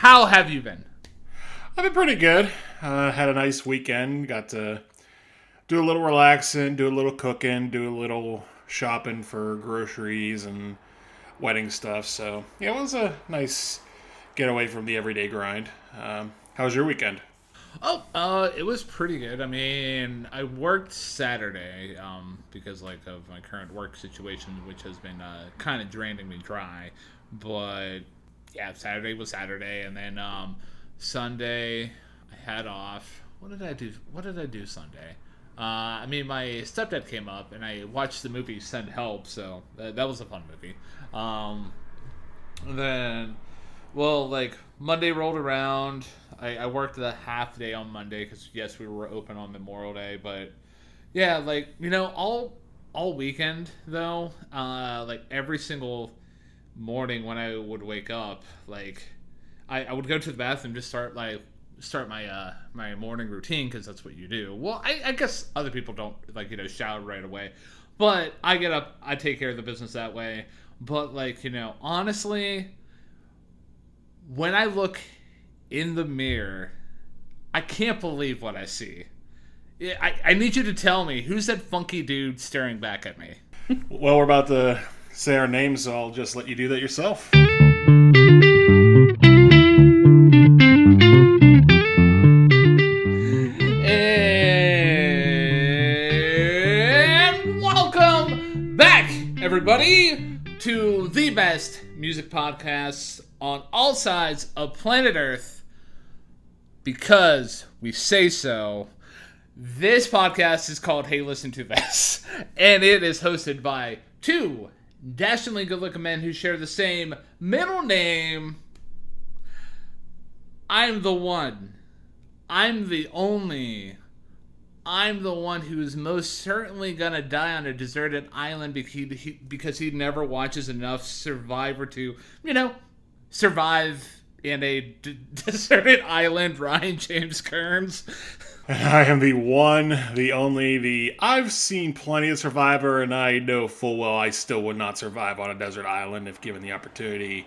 how have you been? I've been pretty good. Had a nice weekend. Got to do a little relaxing, do a little cooking, do a little shopping for groceries and wedding stuff. So, yeah, it was a nice getaway from the everyday grind. How was your weekend? It was pretty good. I mean, I worked Saturday, because of my current work situation, which has been kind of draining me dry. But yeah, Saturday was Saturday, and then Sunday I had off. What did I do? What did I do Sunday? I mean, my stepdad came up, and I watched the movie Send Help, so that was a fun movie. And then, well, Monday rolled around. I worked the half day on Monday because yes, we were open on Memorial Day, but yeah, all weekend though, every single morning when I would wake up, I would go to the bathroom, just start my my morning routine because that's what you do. Well, I guess other people don't shower right away, but I get up, I take care of the business that way. But honestly, when I look in the mirror, I can't believe what I see. I need you to tell me, who's that funky dude staring back at me? Well, we're about to say our names, so I'll just let you do that yourself. And welcome back, everybody, to the best music podcast on all sides of planet Earth, because we say so. This podcast is called Hey Listen to This, and it is hosted by two dashingly good-looking men who share the same middle name. I'm the one. I'm the only. I'm the one who is most certainly gonna die on a deserted island because he never watches enough Survivor to, survive in a deserted island. Ryan James Kearns. I am the one, the only, I've seen plenty of Survivor, and I know full well I still would not survive on a desert island if given the opportunity.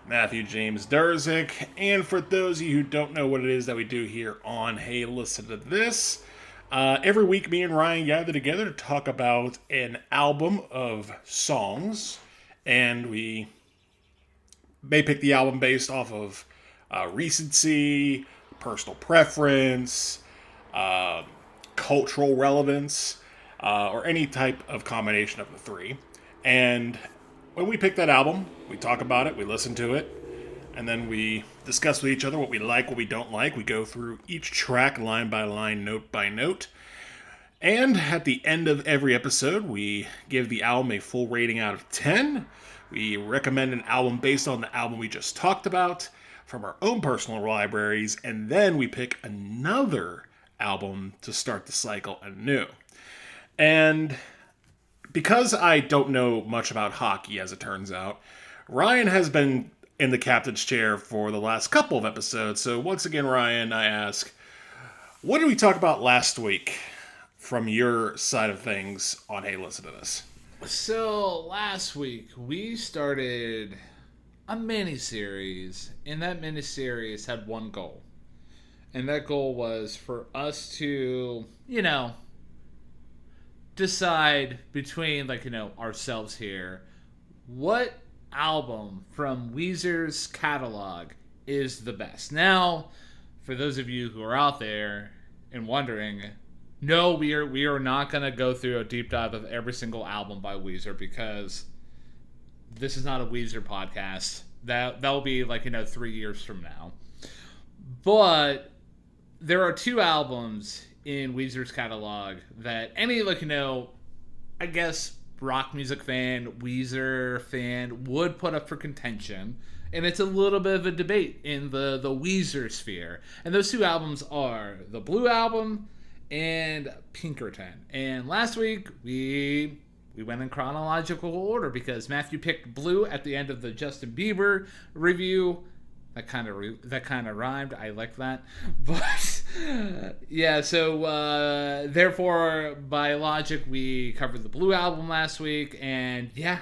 Matthew James Durzik. And for those of you who don't know what it is that we do here on Hey Listen to This, every week me and Ryan gather together to talk about an album of songs, and we may pick the album based off of recency, personal preference, cultural relevance, or any type of combination of the three. And when we pick that album, we talk about it, we listen to it, and then we discuss with each other what we like, what we don't like. We go through each track line by line, note by note. And at the end of every episode, we give the album a full rating out of 10. We recommend an album based on the album we just talked about from our own personal libraries, and then we pick another album to start the cycle anew. And because I don't know much about hockey, as it turns out, Ryan has been in the captain's chair for the last couple of episodes. So once again, Ryan, I ask, what did we talk about last week from your side of things on Hey Listen to This? So last week we started a mini-series, and that mini-series had one goal. And that goal was for us to, decide between, ourselves here, what album from Weezer's catalog is the best. Now, for those of you who are out there and wondering, no, we are not going to go through a deep dive of every single album by Weezer, because this is not a Weezer podcast. That'll be 3 years from now. But there are two albums in Weezer's catalog that any I guess rock music fan, Weezer fan would put up for contention, and it's a little bit of a debate in the Weezer sphere. And those two albums are the Blue Album and Pinkerton. And last week we went in chronological order because Matthew picked Blue at the end of the Justin Bieber review. That kind of rhymed. I like that. But yeah, so therefore, by logic, we covered the Blue Album last week, and yeah,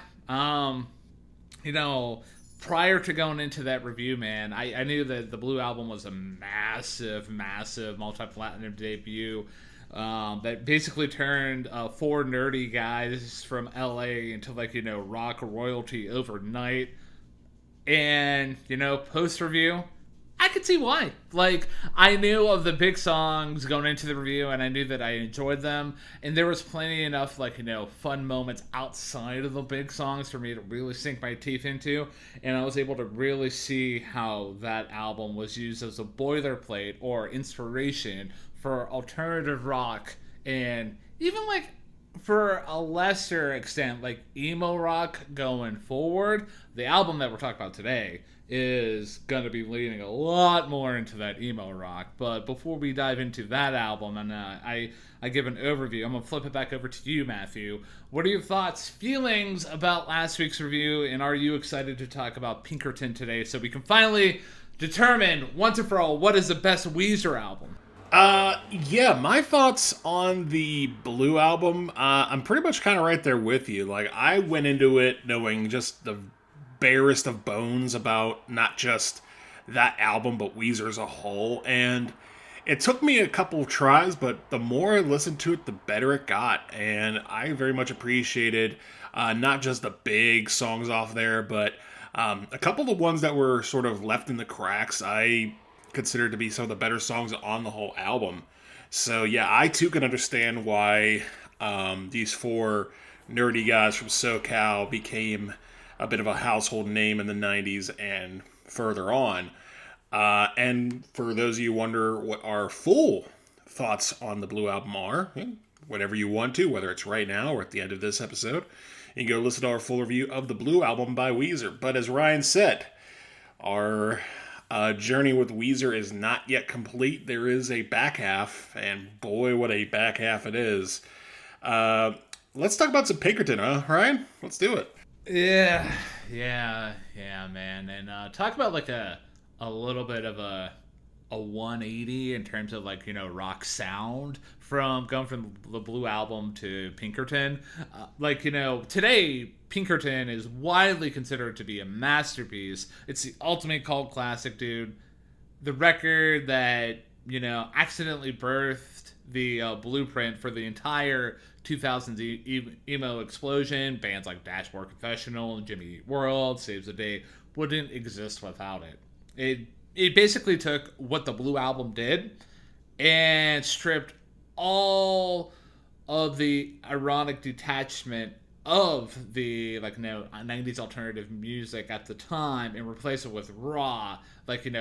prior to going into that review, man, I knew that the Blue Album was a massive, massive multi-platinum debut that basically turned four nerdy guys from LA into, like, rock royalty overnight. And, post review, I could see why. Like, I knew of the big songs going into the review, and I knew that I enjoyed them. And there was plenty enough, like, fun moments outside of the big songs for me to really sink my teeth into. And I was able to really see how that album was used as a boilerplate or inspiration for alternative rock, and even, like, for a lesser extent, like, emo rock going forward. The album that we're talking about today is going to be leaning a lot more into that emo rock. But before we dive into that album, and I give an overview, I'm going to flip it back over to you, Matthew. What are your thoughts, feelings about last week's review, and are you excited to talk about Pinkerton today so we can finally determine once and for all what is the best Weezer album? Yeah, my thoughts on the Blue Album, I'm pretty much kind of right there with you. Like, I went into it knowing just the barest of bones about not just that album, but Weezer as a whole, and it took me a couple of tries, but the more I listened to it, the better it got, and I very much appreciated not just the big songs off there, but a couple of the ones that were sort of left in the cracks, I considered to be some of the better songs on the whole album. So yeah, I too can understand why these four nerdy guys from SoCal became a bit of a household name in the 90s and further on. And for those of you who wonder what our full thoughts on the Blue Album are, whatever you want to, whether it's right now or at the end of this episode, you can go listen to our full review of the Blue Album by Weezer. But as Ryan said, our journey with Weezer is not yet complete. There is a back half, and boy, what a back half it is. Let's talk about some Pinkerton, huh, Ryan? Let's do it. Yeah, man. And talk about, like, a little bit of a 180 in terms of, like, rock sound from going from the Blue Album to Pinkerton. Like, today Pinkerton is widely considered to be a masterpiece. It's the ultimate cult classic, dude. The record that, accidentally birthed the blueprint for the entire 2000s emo explosion. Bands like Dashboard Confessional and Jimmy Eat World, Saves the Day wouldn't exist without it. It basically took what the Blue Album did and stripped all of the ironic detachment of the, like, 90s alternative music at the time and replaced it with raw, like,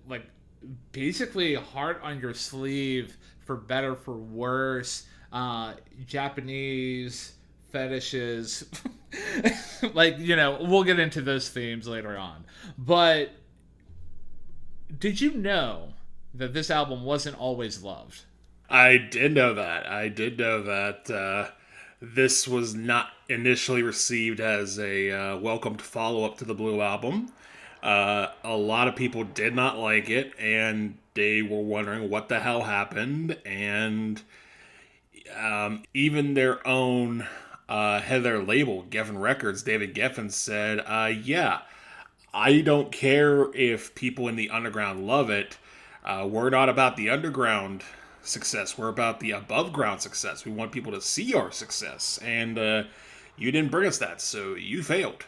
like, basically heart on your sleeve, for better for worse, Japanese fetishes. Like, we'll get into those themes later on. But did you know that this album wasn't always loved? I did know that. This was not initially received as a welcomed follow-up to the Blue Album. A lot of people did not like it, and they were wondering what the hell happened, and even their own head of their label, Geffen Records, David Geffen, said, yeah, I don't care if people in the underground love it. We're not about the underground success. We're about the above ground success. We want people to see our success. And you didn't bring us that, so you failed.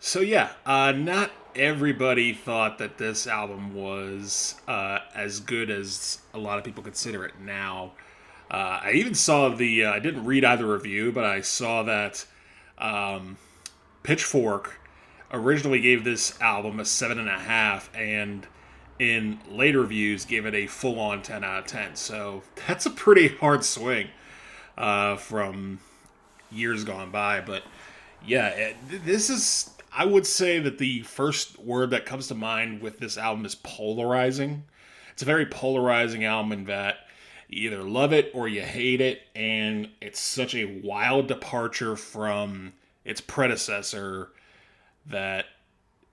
So yeah, not everybody thought that this album was as good as a lot of people consider it now. I even saw I didn't read either review, but I saw that Pitchfork originally gave this album a 7.5, and in later reviews gave it a full-on 10 out of 10. So that's a pretty hard swing from years gone by. But yeah, this is, I would say that the first word that comes to mind with this album is polarizing. It's a very polarizing album in that you either love it or you hate it, and it's such a wild departure from its predecessor that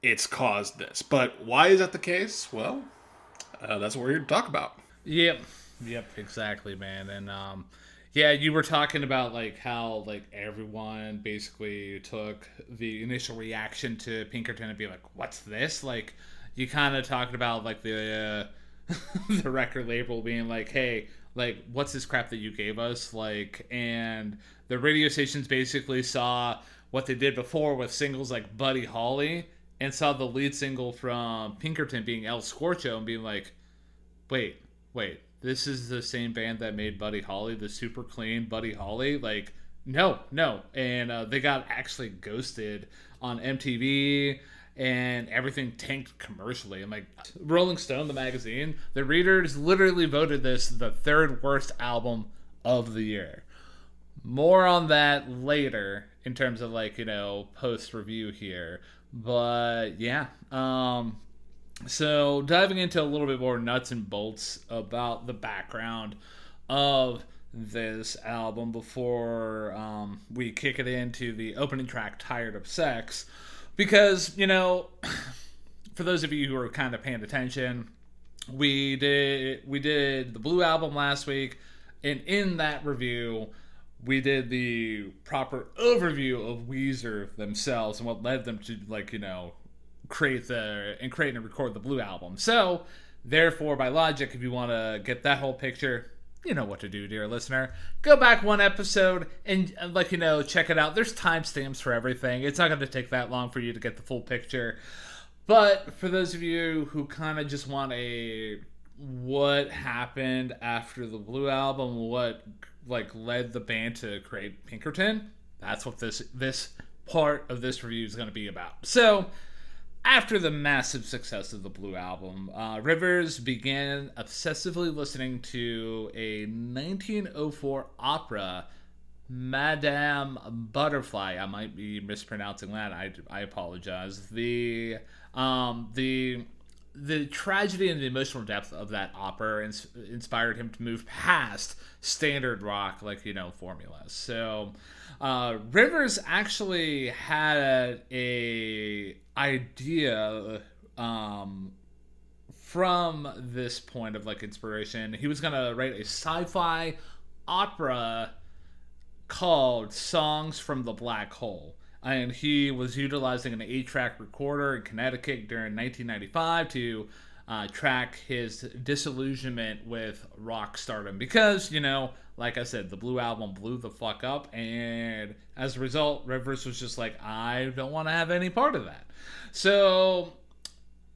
it's caused this. But why is that the case? Well, that's what we're here to talk about. Yep, exactly, man. And Yeah, you were talking about like how like everyone basically took the initial reaction to Pinkerton and be like, "What's this?" Like, you kind of talked about like the record label being like, "Hey, like, what's this crap that you gave us?" Like, and the radio stations basically saw what they did before with singles like Buddy Holly and saw the lead single from Pinkerton being El Scorcho and being like, wait, wait, this is the same band that made Buddy Holly, the super clean Buddy Holly? Like, no, no. And they got actually ghosted on MTV and everything tanked commercially. And like Rolling Stone, the magazine, the readers literally voted this the third worst album of the year. More on that later in terms of like, post review here. But yeah, so, diving into a little bit more nuts and bolts about the background of this album before we kick it into the opening track, Tired of Sex. Because, for those of you who are kind of paying attention, we did the Blue Album last week, and in that review, we did the proper overview of Weezer themselves and what led them to, create and record the Blue Album. So, therefore, by logic, if you want to get that whole picture, you know what to do, dear listener. Go back one episode and check it out. There's timestamps for everything. It's not going to take that long for you to get the full picture. But for those of you who kind of just want what happened after the Blue Album, what led the band to create Pinkerton, that's what this part of this review is going to be about. So, after the massive success of the Blue Album, Rivers began obsessively listening to a 1904 opera, Madame Butterfly. I might be mispronouncing that. I apologize. The tragedy and the emotional depth of that opera inspired him to move past standard rock, formulas. So, Rivers actually had a idea from this point of inspiration. He was gonna write a sci-fi opera called Songs from the Black Hole, and he was utilizing an 8-track recorder in Connecticut during 1995 to track his disillusionment with rock stardom because, like I said, the Blue Album blew the fuck up, and as a result, Rivers was just like, I don't want to have any part of that. So,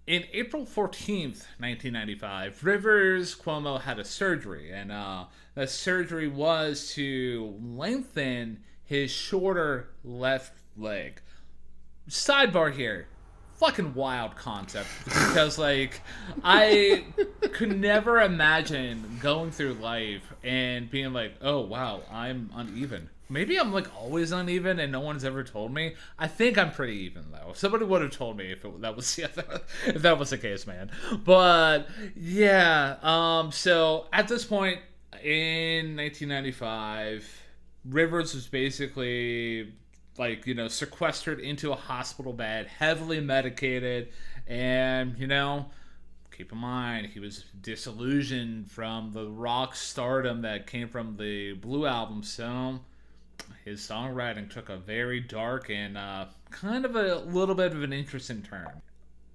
in April 14th, 1995, Rivers Cuomo had a surgery, and that surgery was to lengthen his shorter left leg. Sidebar here. Fucking wild concept, because I could never imagine going through life and being like, oh wow, I'm uneven. Maybe I'm always uneven and no one's ever told me. I think I'm pretty even though. Somebody would have told me if that was the case, man. But yeah, so at this point in 1995, Rivers was basically sequestered into a hospital bed, heavily medicated, and, keep in mind, he was disillusioned from the rock stardom that came from the Blue Album, so his songwriting took a very dark and kind of a little bit of an interesting turn.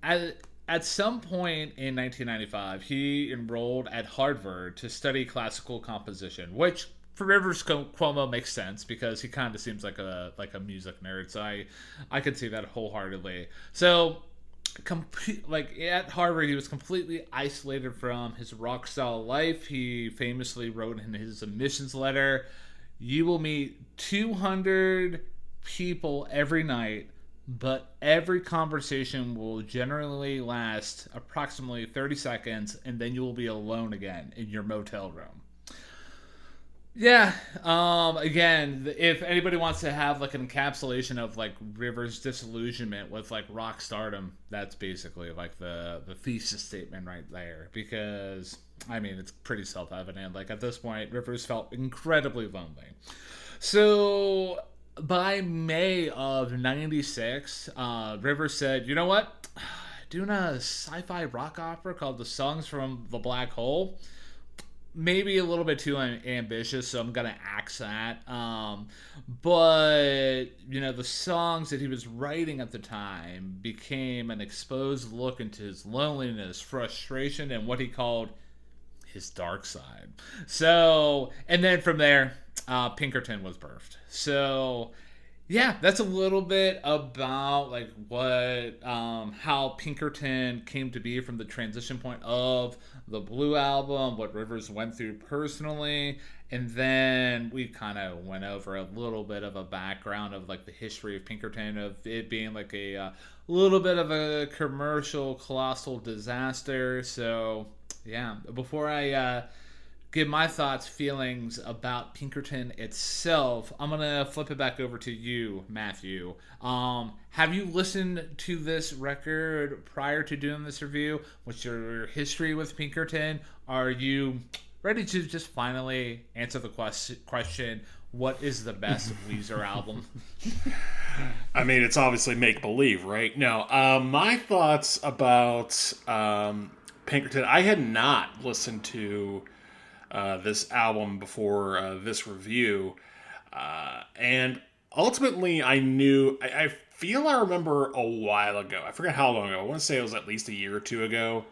At some point in 1995, he enrolled at Harvard to study classical composition, which for Rivers Cuomo makes sense because he kind of seems like a music nerd, so I could see that wholeheartedly. So, at Harvard, he was completely isolated from his rock style life. He famously wrote in his admissions letter, "You will meet 200 people every night, but every conversation will generally last approximately 30 seconds, and then you will be alone again in your motel room." Yeah, again, if anybody wants to have an encapsulation of Rivers' disillusionment with rock stardom, that's basically the thesis statement right there, because I mean, it's pretty self-evident. At this point, Rivers felt incredibly lonely. So by May of 96, Rivers said, you know what, doing a sci-fi rock opera called The Songs from the Black Hole, maybe a little bit too ambitious, so I'm gonna axe that. But the songs that he was writing at the time became an exposed look into his loneliness, frustration, and what he called his dark side. So, and then from there, Pinkerton was birthed. So, yeah, that's a little bit about like what how Pinkerton came to be from the transition point of the Blue Album, what Rivers went through personally, and then we kind of went over a little bit of a background of like the history of Pinkerton, of it being like a little bit of a commercial colossal disaster. So yeah, before I give my thoughts, feelings about Pinkerton itself, I'm gonna flip it back over to you, Matthew. Have you listened to this record prior to doing this review? What's your history with Pinkerton? Are you ready to just finally answer the question? What is the best Weezer album? I mean, it's obviously make believe, right? No, my thoughts about Pinkerton. I had not listened to this album before this review, and ultimately I feel I remember a while ago, I forget how long ago, I want to say it was at least a year or two ago,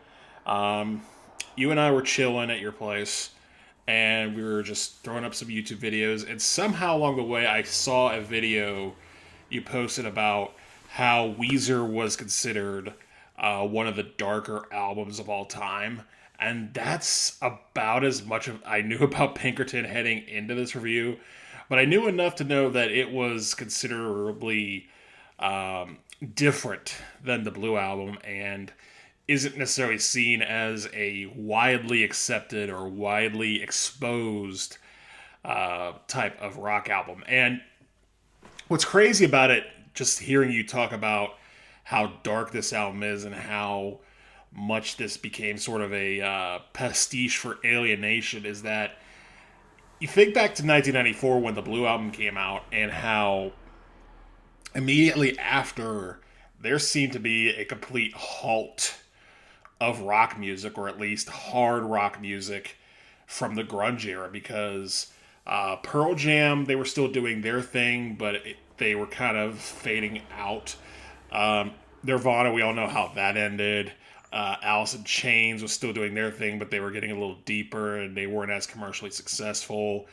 you and I were chilling at your place, and we were just throwing up some YouTube videos, and somehow along the way I saw a video you posted about how Weezer was considered one of the darker albums of all time. And that's about as much of I knew about Pinkerton heading into this review. But I knew enough to know that it was considerably different than the Blue Album and isn't necessarily seen as a widely accepted or widely exposed type of rock album. And what's crazy about it, just hearing you talk about how dark this album is and how much this became sort of a pastiche for Alienation, is that you think back to 1994 when the Blue Album came out and how immediately after there seemed to be a complete halt of rock music, or at least hard rock music, from the grunge era, because Pearl Jam, they were still doing their thing, but they were kind of fading out. Nirvana, we all know how that ended. Alice in Chains was still doing their thing, but they were getting a little deeper and they weren't as commercially successful.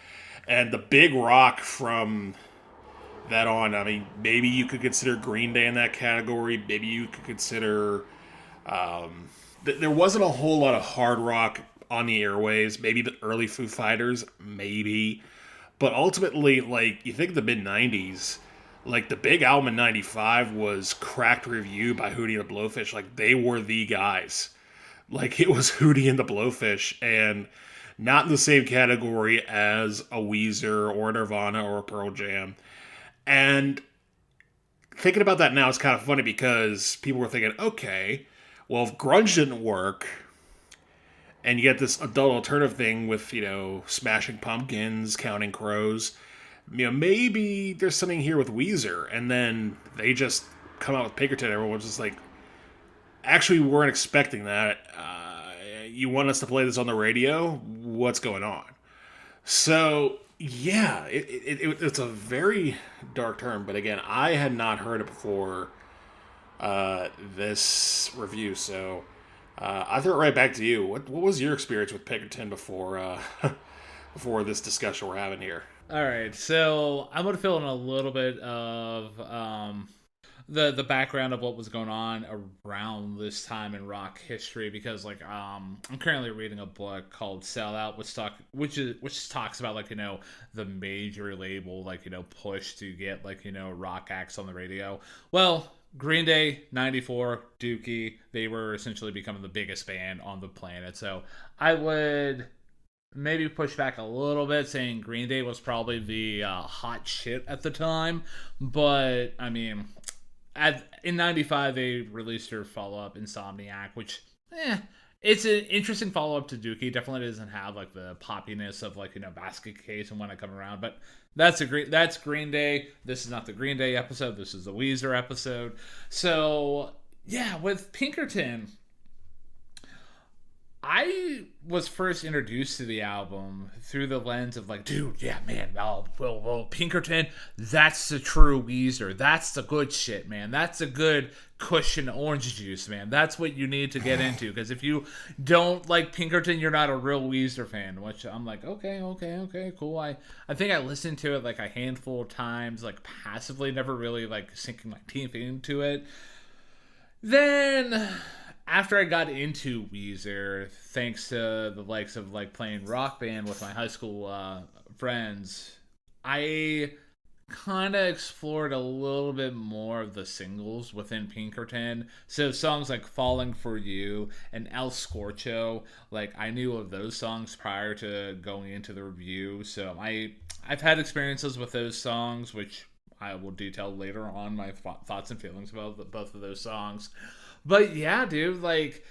And the big rock from that on, I mean, maybe you could consider Green Day in that category. Maybe you could consider... there wasn't a whole lot of hard rock on the airwaves. Maybe the early Foo Fighters, maybe. But ultimately, like, you think of the mid-90s... Like, the big album in 95 was Cracked Review by Hootie and the Blowfish. Like, they were the guys. Like, it was Hootie and the Blowfish, and not in the same category as a Weezer or a Nirvana or a Pearl Jam. And thinking about that now, it's kind of funny because people were thinking, okay, well, if grunge didn't work, and you get this adult alternative thing with, Smashing Pumpkins, Counting Crows... maybe there's something here with Weezer, and then they just come out with Pinkerton. Everyone's just like, actually, we weren't expecting that. You want us to play this on the radio? What's going on? So, yeah, it's a very dark term, but again, I had not heard it before this review, so I throw it right back to you. What was your experience with Pinkerton before before this discussion we're having here? All right, so I'm gonna fill in a little bit of the background of what was going on around this time in rock history, because like I'm currently reading a book called Sell Out, which talks about like the major label push to get rock acts on the radio. Well, Green Day, 94, Dookie, they were essentially becoming the biggest band on the planet. So I would maybe push back a little bit, saying Green Day was probably the hot shit at the time. But, I mean, in 95, they released their follow-up, Insomniac, which, it's an interesting follow-up to Dookie. Definitely doesn't have, the poppiness of, Basket Case and When I Come Around. But that's Green Day. This is not the Green Day episode. This is the Weezer episode. So, yeah, with Pinkerton... I was first introduced to the album through the lens of like, dude, yeah, man, well, Pinkerton, that's the true Weezer. That's the good shit, man. That's a good cushion orange juice, man. That's what you need to get into. Because if you don't like Pinkerton, you're not a real Weezer fan. Which I'm like, okay, cool. I think I listened to it like a handful of times, like passively, never really like sinking my teeth into it. Then after I got into Weezer, thanks to the likes of like playing Rock Band with my high school friends, I kind of explored a little bit more of the singles within Pinkerton. So songs like Falling For You and El Scorcho, like I knew of those songs prior to going into the review. So I've had experiences with those songs, which I will detail later on my thoughts and feelings about both of those songs. But yeah, dude, like,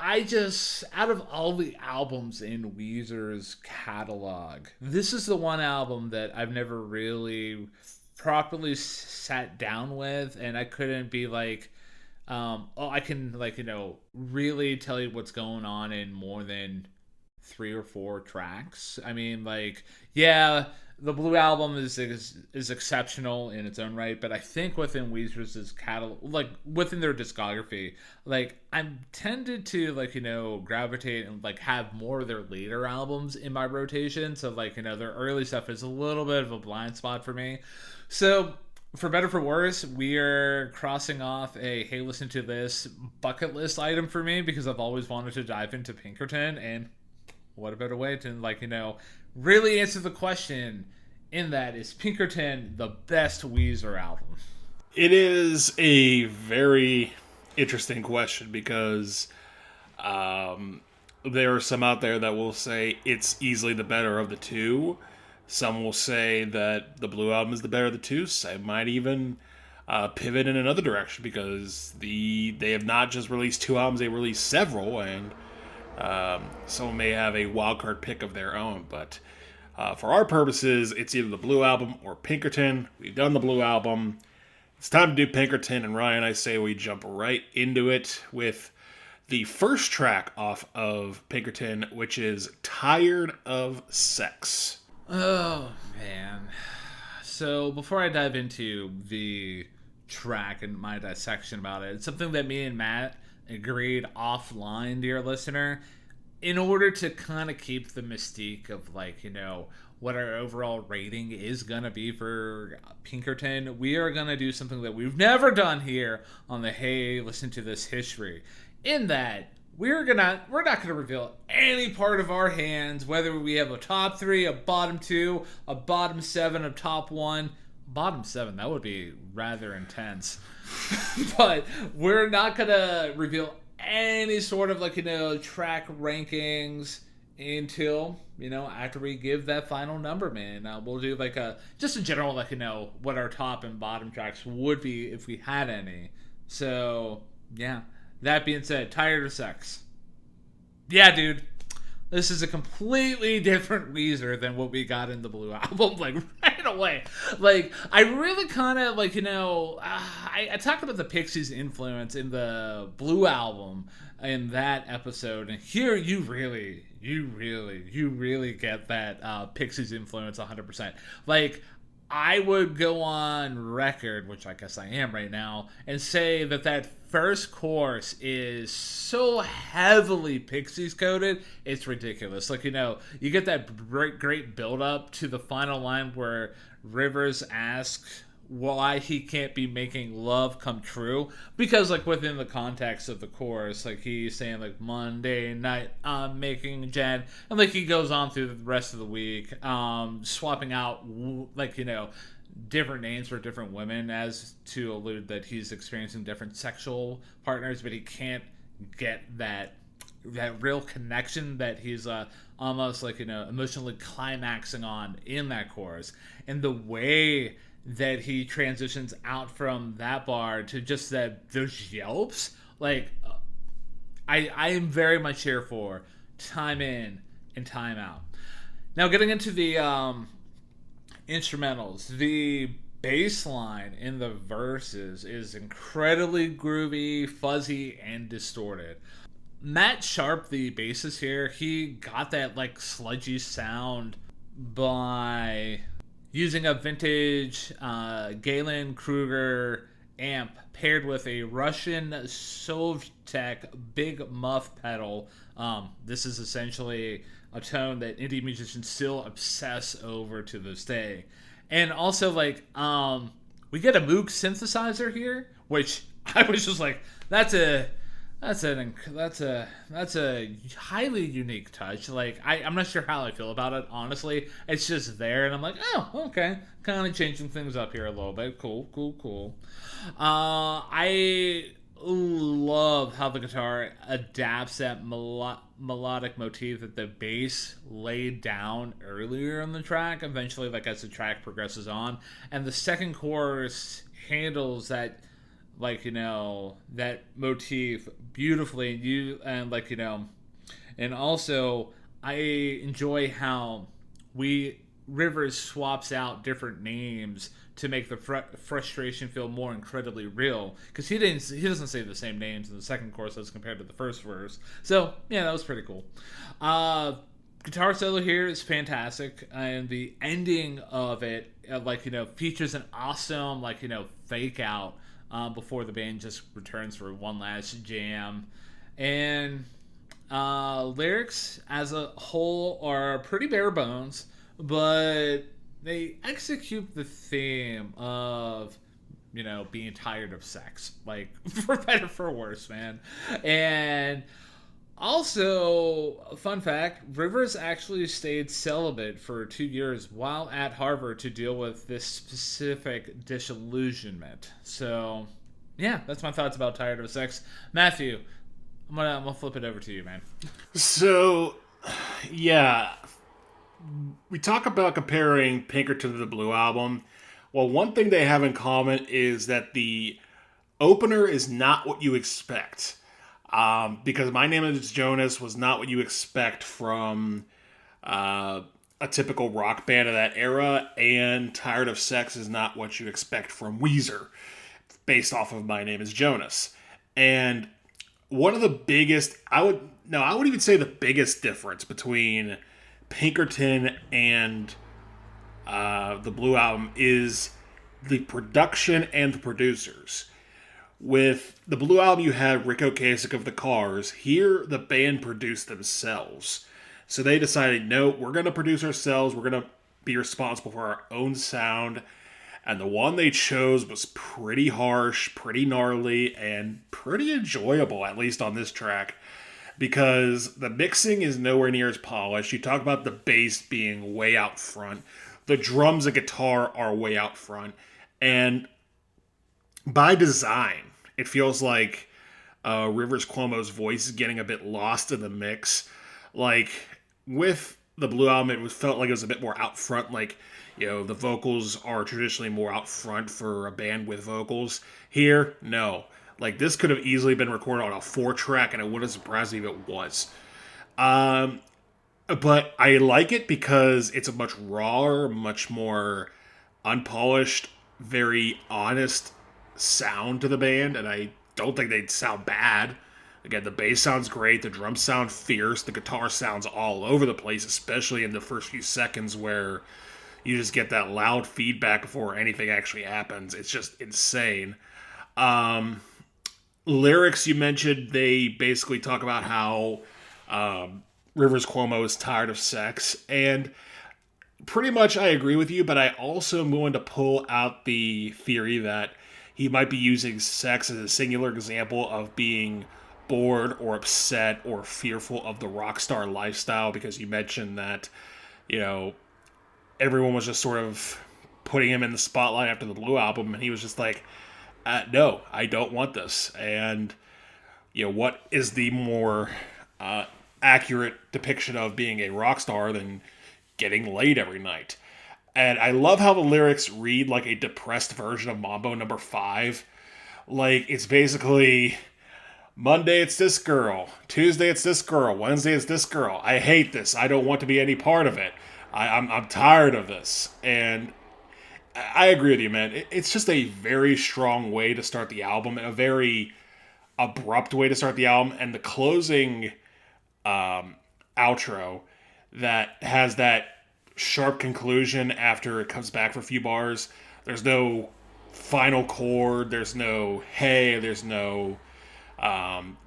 I just, out of all the albums in Weezer's catalog, this is the one album that I've never really properly sat down with, and I couldn't be like, I can, like, really tell you what's going on in more than 3 or 4 tracks. I mean, like, yeah, the Blue Album is exceptional in its own right, but I think within Weezer's catalog, like within their discography, like I'm tended to like gravitate and like have more of their later albums in my rotation. So like their early stuff is a little bit of a blind spot for me. So for better or for worse, we are crossing off a hey, listen to this bucket list item for me because I've always wanted to dive into Pinkerton, and what a better way to like really answer the question in that, is Pinkerton the best Weezer album? It is a very interesting question because there are some out there that will say it's easily the better of the two. Some will say that the Blue Album is the better of the two. Some might even pivot in another direction because they have not just released 2 albums, they released several, and someone may have a wildcard pick of their own. But for our purposes, it's either the Blue Album or Pinkerton. We've done the Blue Album. It's time to do Pinkerton, and Ryan, I say we jump right into it with the first track off of Pinkerton, which is Tired of Sex. Oh, man. So before I dive into the track and my dissection about it, it's something that me and Matt agreed offline, dear listener, in order to kind of keep the mystique of like what our overall rating is gonna be for Pinkerton. We are gonna do something that we've never done here on the Hey Listen to This history, in that we're not gonna reveal any part of our hands, whether we have a top 3, a bottom 2, a bottom 7, a top 1. Bottom 7, that would be rather intense. But we're not gonna reveal any sort of like track rankings until after we give that final number, man. We'll do like just a general like what our top and bottom tracks would be if we had any. So yeah, that being said, Tired of Sex. Yeah, dude, this is a completely different Weezer than what we got in the Blue Album, like right away. Like, I really kind of, like, I talked about the Pixies' influence in the Blue Album in that episode, and here you really get that Pixies' influence 100%. Like, I would go on record, which I guess I am right now, and say that first chorus is so heavily Pixies coded, it's ridiculous. Like, you get that great build up to the final line where Rivers asks why he can't be making love come true, because like within the context of the chorus, like he's saying like Monday night I'm making Jen, and like he goes on through the rest of the week swapping out like different names for different women as to allude that he's experiencing different sexual partners, but he can't get that real connection that he's almost like emotionally climaxing on in that chorus. And the way that he transitions out from that bar to just those yelps, like I am very much here for time in and time out. Now getting into the instrumentals, the bass line in the verses is incredibly groovy, fuzzy, and distorted. Matt Sharp, the bassist here, he got that like sludgy sound by using a vintage Galen Kruger amp paired with a Russian Sovtek big muff pedal. This is essentially a tone that indie musicians still obsess over to this day. And also, like, we get a Moog synthesizer here, which I was just like, that's a highly unique touch. Like I'm not sure how I feel about it. Honestly, it's just there, and I'm like, oh, okay, kind of changing things up here a little bit. Cool, cool, cool. I love how the guitar adapts that melodic motif that the bass laid down earlier in the track. Eventually, like as the track progresses on, and the second chorus handles that, like, that motif beautifully. And also I enjoy how Rivers swaps out different names to make the frustration feel more incredibly real, because he doesn't say the same names in the second chorus as compared to the first verse. So yeah, that was pretty cool. Guitar solo here is fantastic, and the ending of it, features an awesome, fake out before the band just returns for one last jam. And lyrics as a whole are pretty bare bones, but they execute the theme of, being tired of sex, like, for better for worse, man. And also, fun fact, Rivers actually stayed celibate for 2 years while at Harvard to deal with this specific disillusionment. So, yeah, that's my thoughts about Tired of Sex. Matthew, I'm gonna flip it over to you, man. So, yeah, we talk about comparing Pinkerton to the Blue Album. Well, one thing they have in common is that the opener is not what you expect. Because My Name is Jonas was not what you expect from a typical rock band of that era, and Tired of Sex is not what you expect from Weezer, based off of My Name is Jonas. And one of the biggest, I would even say the biggest difference between Pinkerton and the Blue Album is the production and the producers. With the Blue Album, you had Rick Ocasek of the Cars. Here, the band produced themselves. So they decided, no, we're going to produce ourselves. We're going to be responsible for our own sound. And the one they chose was pretty harsh, pretty gnarly, and pretty enjoyable, at least on this track. Because the mixing is nowhere near as polished. You talk about the bass being way out front. The drums and guitar are way out front. And by design, it feels like Rivers Cuomo's voice is getting a bit lost in the mix. Like, with the Blue Album, felt like it was a bit more out front. Like, the vocals are traditionally more out front for a band with vocals. Here, no. Like, this could have easily been recorded on a 4-track, and it wouldn't surprise me if it was. But I like it because it's a much rawer, much more unpolished, very honest sound to the band, and I don't think they'd sound bad. Again, the bass sounds great, the drums sound fierce, the guitar sounds all over the place, especially in the first few seconds where you just get that loud feedback before anything actually happens. It's just insane. Lyrics, you mentioned, they basically talk about how Rivers Cuomo is tired of sex, and pretty much I agree with you, but I also am willing to pull out the theory that he might be using sex as a singular example of being bored or upset or fearful of the rock star lifestyle, because you mentioned that, everyone was just sort of putting him in the spotlight after the Blue Album, and he was just like, no, I don't want this. And, what is the more accurate depiction of being a rock star than getting laid every night? And I love how the lyrics read like a depressed version of Mambo number 5. Like, it's basically, Monday it's this girl, Tuesday it's this girl, Wednesday it's this girl. I hate this. I don't want to be any part of it. I'm tired of this. And I agree with you, man. It's just a very strong way to start the album, and a very abrupt way to start the album, and the closing outro that has that sharp conclusion after it comes back for a few bars. There's no final chord. There's no hey. There's no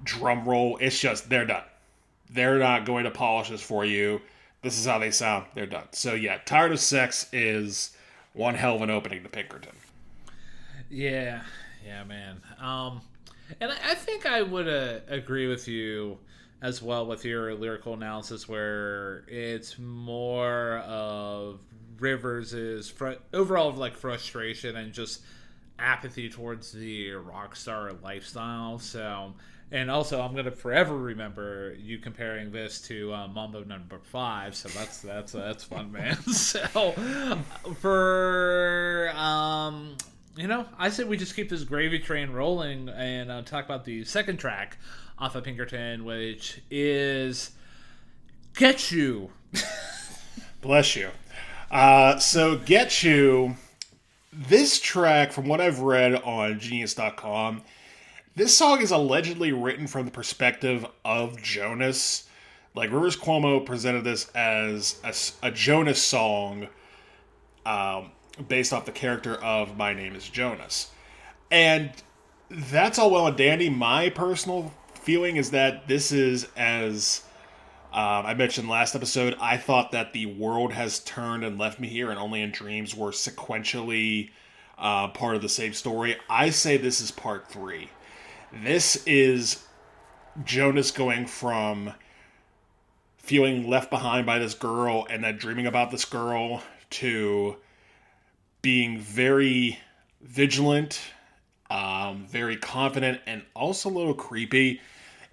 drum roll. It's just they're done. They're not going to polish this for you. This is how they sound. They're done. So yeah, Tired of Sex is one hell of an opening to Pinkerton. Yeah, yeah, man. And I think I would agree with you as well with your lyrical analysis, where it's more of Rivers' overall like frustration and just apathy towards the rock star lifestyle. So, and also I'm gonna forever remember you comparing this to Mambo Number 5. So that's fun, man. So for I said we just keep this gravy train rolling and talk about the second track off of Pinkerton, which is Getchoo. Bless you. So Getchoo, this track, from what I've read on Genius.com, this song is allegedly written from the perspective of Jonas. Like, Rivers Cuomo presented this as a Jonas song based off the character of My Name is Jonas. And that's all well and dandy. My personal feeling is that this is, as I mentioned last episode, I thought that The World Has Turned and Left Me Here and Only in Dreams were sequentially part of the same story. I say this is part 3. This is Jonas going from feeling left behind by this girl and then dreaming about this girl to being very vigilant, very confident, and also a little creepy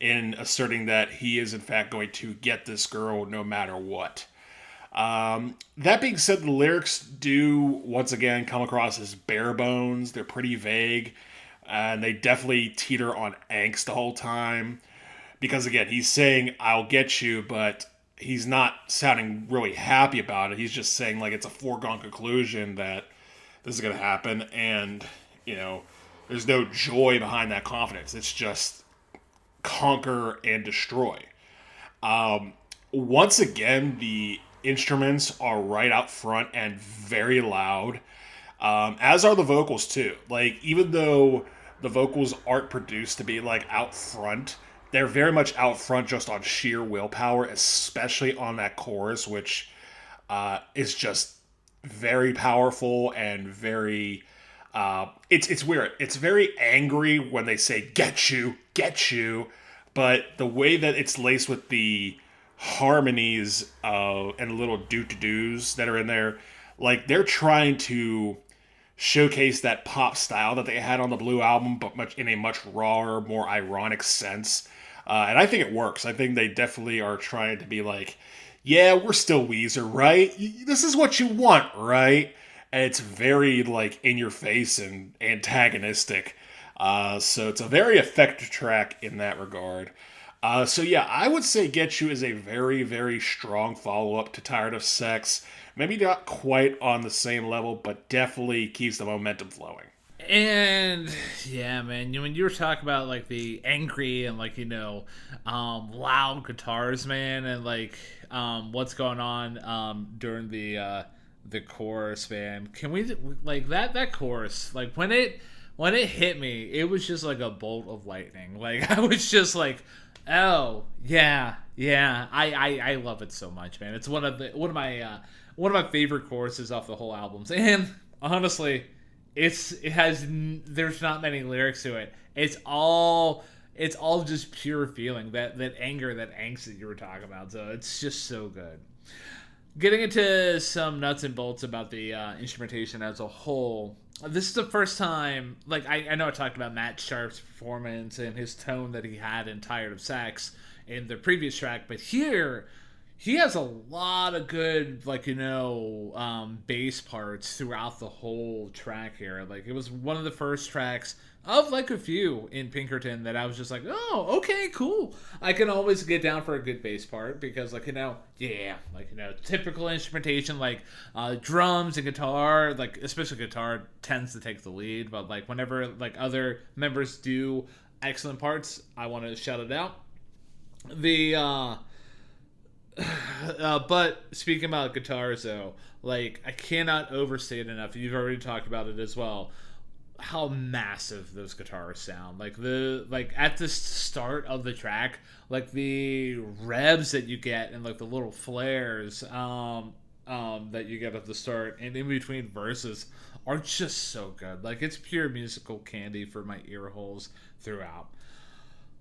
in asserting that he is in fact going to get this girl no matter what. That being said, the lyrics do once again come across as bare bones. They're pretty vague, and they definitely teeter on angst the whole time. Because again, he's saying, I'll get you, but he's not sounding really happy about it. He's just saying like it's a foregone conclusion that this is going to happen, and, there's no joy behind that confidence. It's just conquer and destroy. Once again, the instruments are right out front and very loud, as are the vocals too. Like, even though the vocals aren't produced to be like out front, they're very much out front just on sheer willpower, especially on that chorus, which is just very powerful and very it's weird. It's very angry when they say get you, but the way that it's laced with the harmonies and little do-to-dos that are in there, like, they're trying to showcase that pop style that they had on the Blue album, but in a much rawer, more ironic sense. And I think it works. I think they definitely are trying to be like, yeah, we're still Weezer, right? This is what you want, right? And it's very, like, in your face and antagonistic. So it's a very effective track in that regard. So yeah, I would say Get You is a very, very strong follow-up to Tired of Sex. Maybe not quite on the same level, but definitely keeps the momentum flowing. And yeah, man, when you were talking about like the angry and like loud guitars, man, and like what's going on during the chorus, man, can we like that chorus, like when it hit me, it was just like a bolt of lightning. Like, I was just like, oh yeah, I love it so much, man. It's one of my favorite choruses off the whole albums, and honestly, there's not many lyrics to it. It's all just pure feeling, that anger, that angst that you were talking about. So it's just so good. Getting into some nuts and bolts about the instrumentation as a whole. This is the first time, like, I know I talked about Matt Sharp's performance and his tone that he had in Tired of Sex in the previous track, but here he has a lot of good, like, bass parts throughout the whole track here. Like, it was one of the first tracks of, like, a few in Pinkerton that I was just like, oh, okay, cool. I can always get down for a good bass part because, like, typical instrumentation, like, drums and guitar, like, especially guitar tends to take the lead, but, like, whenever, like, other members do excellent parts. I want to shout it out. The but speaking about guitars though, like I cannot overstate enough. You've already talked about it as well. How massive those guitars sound. Like at the start of the track, like the revs that you get and like the little flares that you get at the start and in between verses are just so good. Like it's pure musical candy for my ear holes throughout.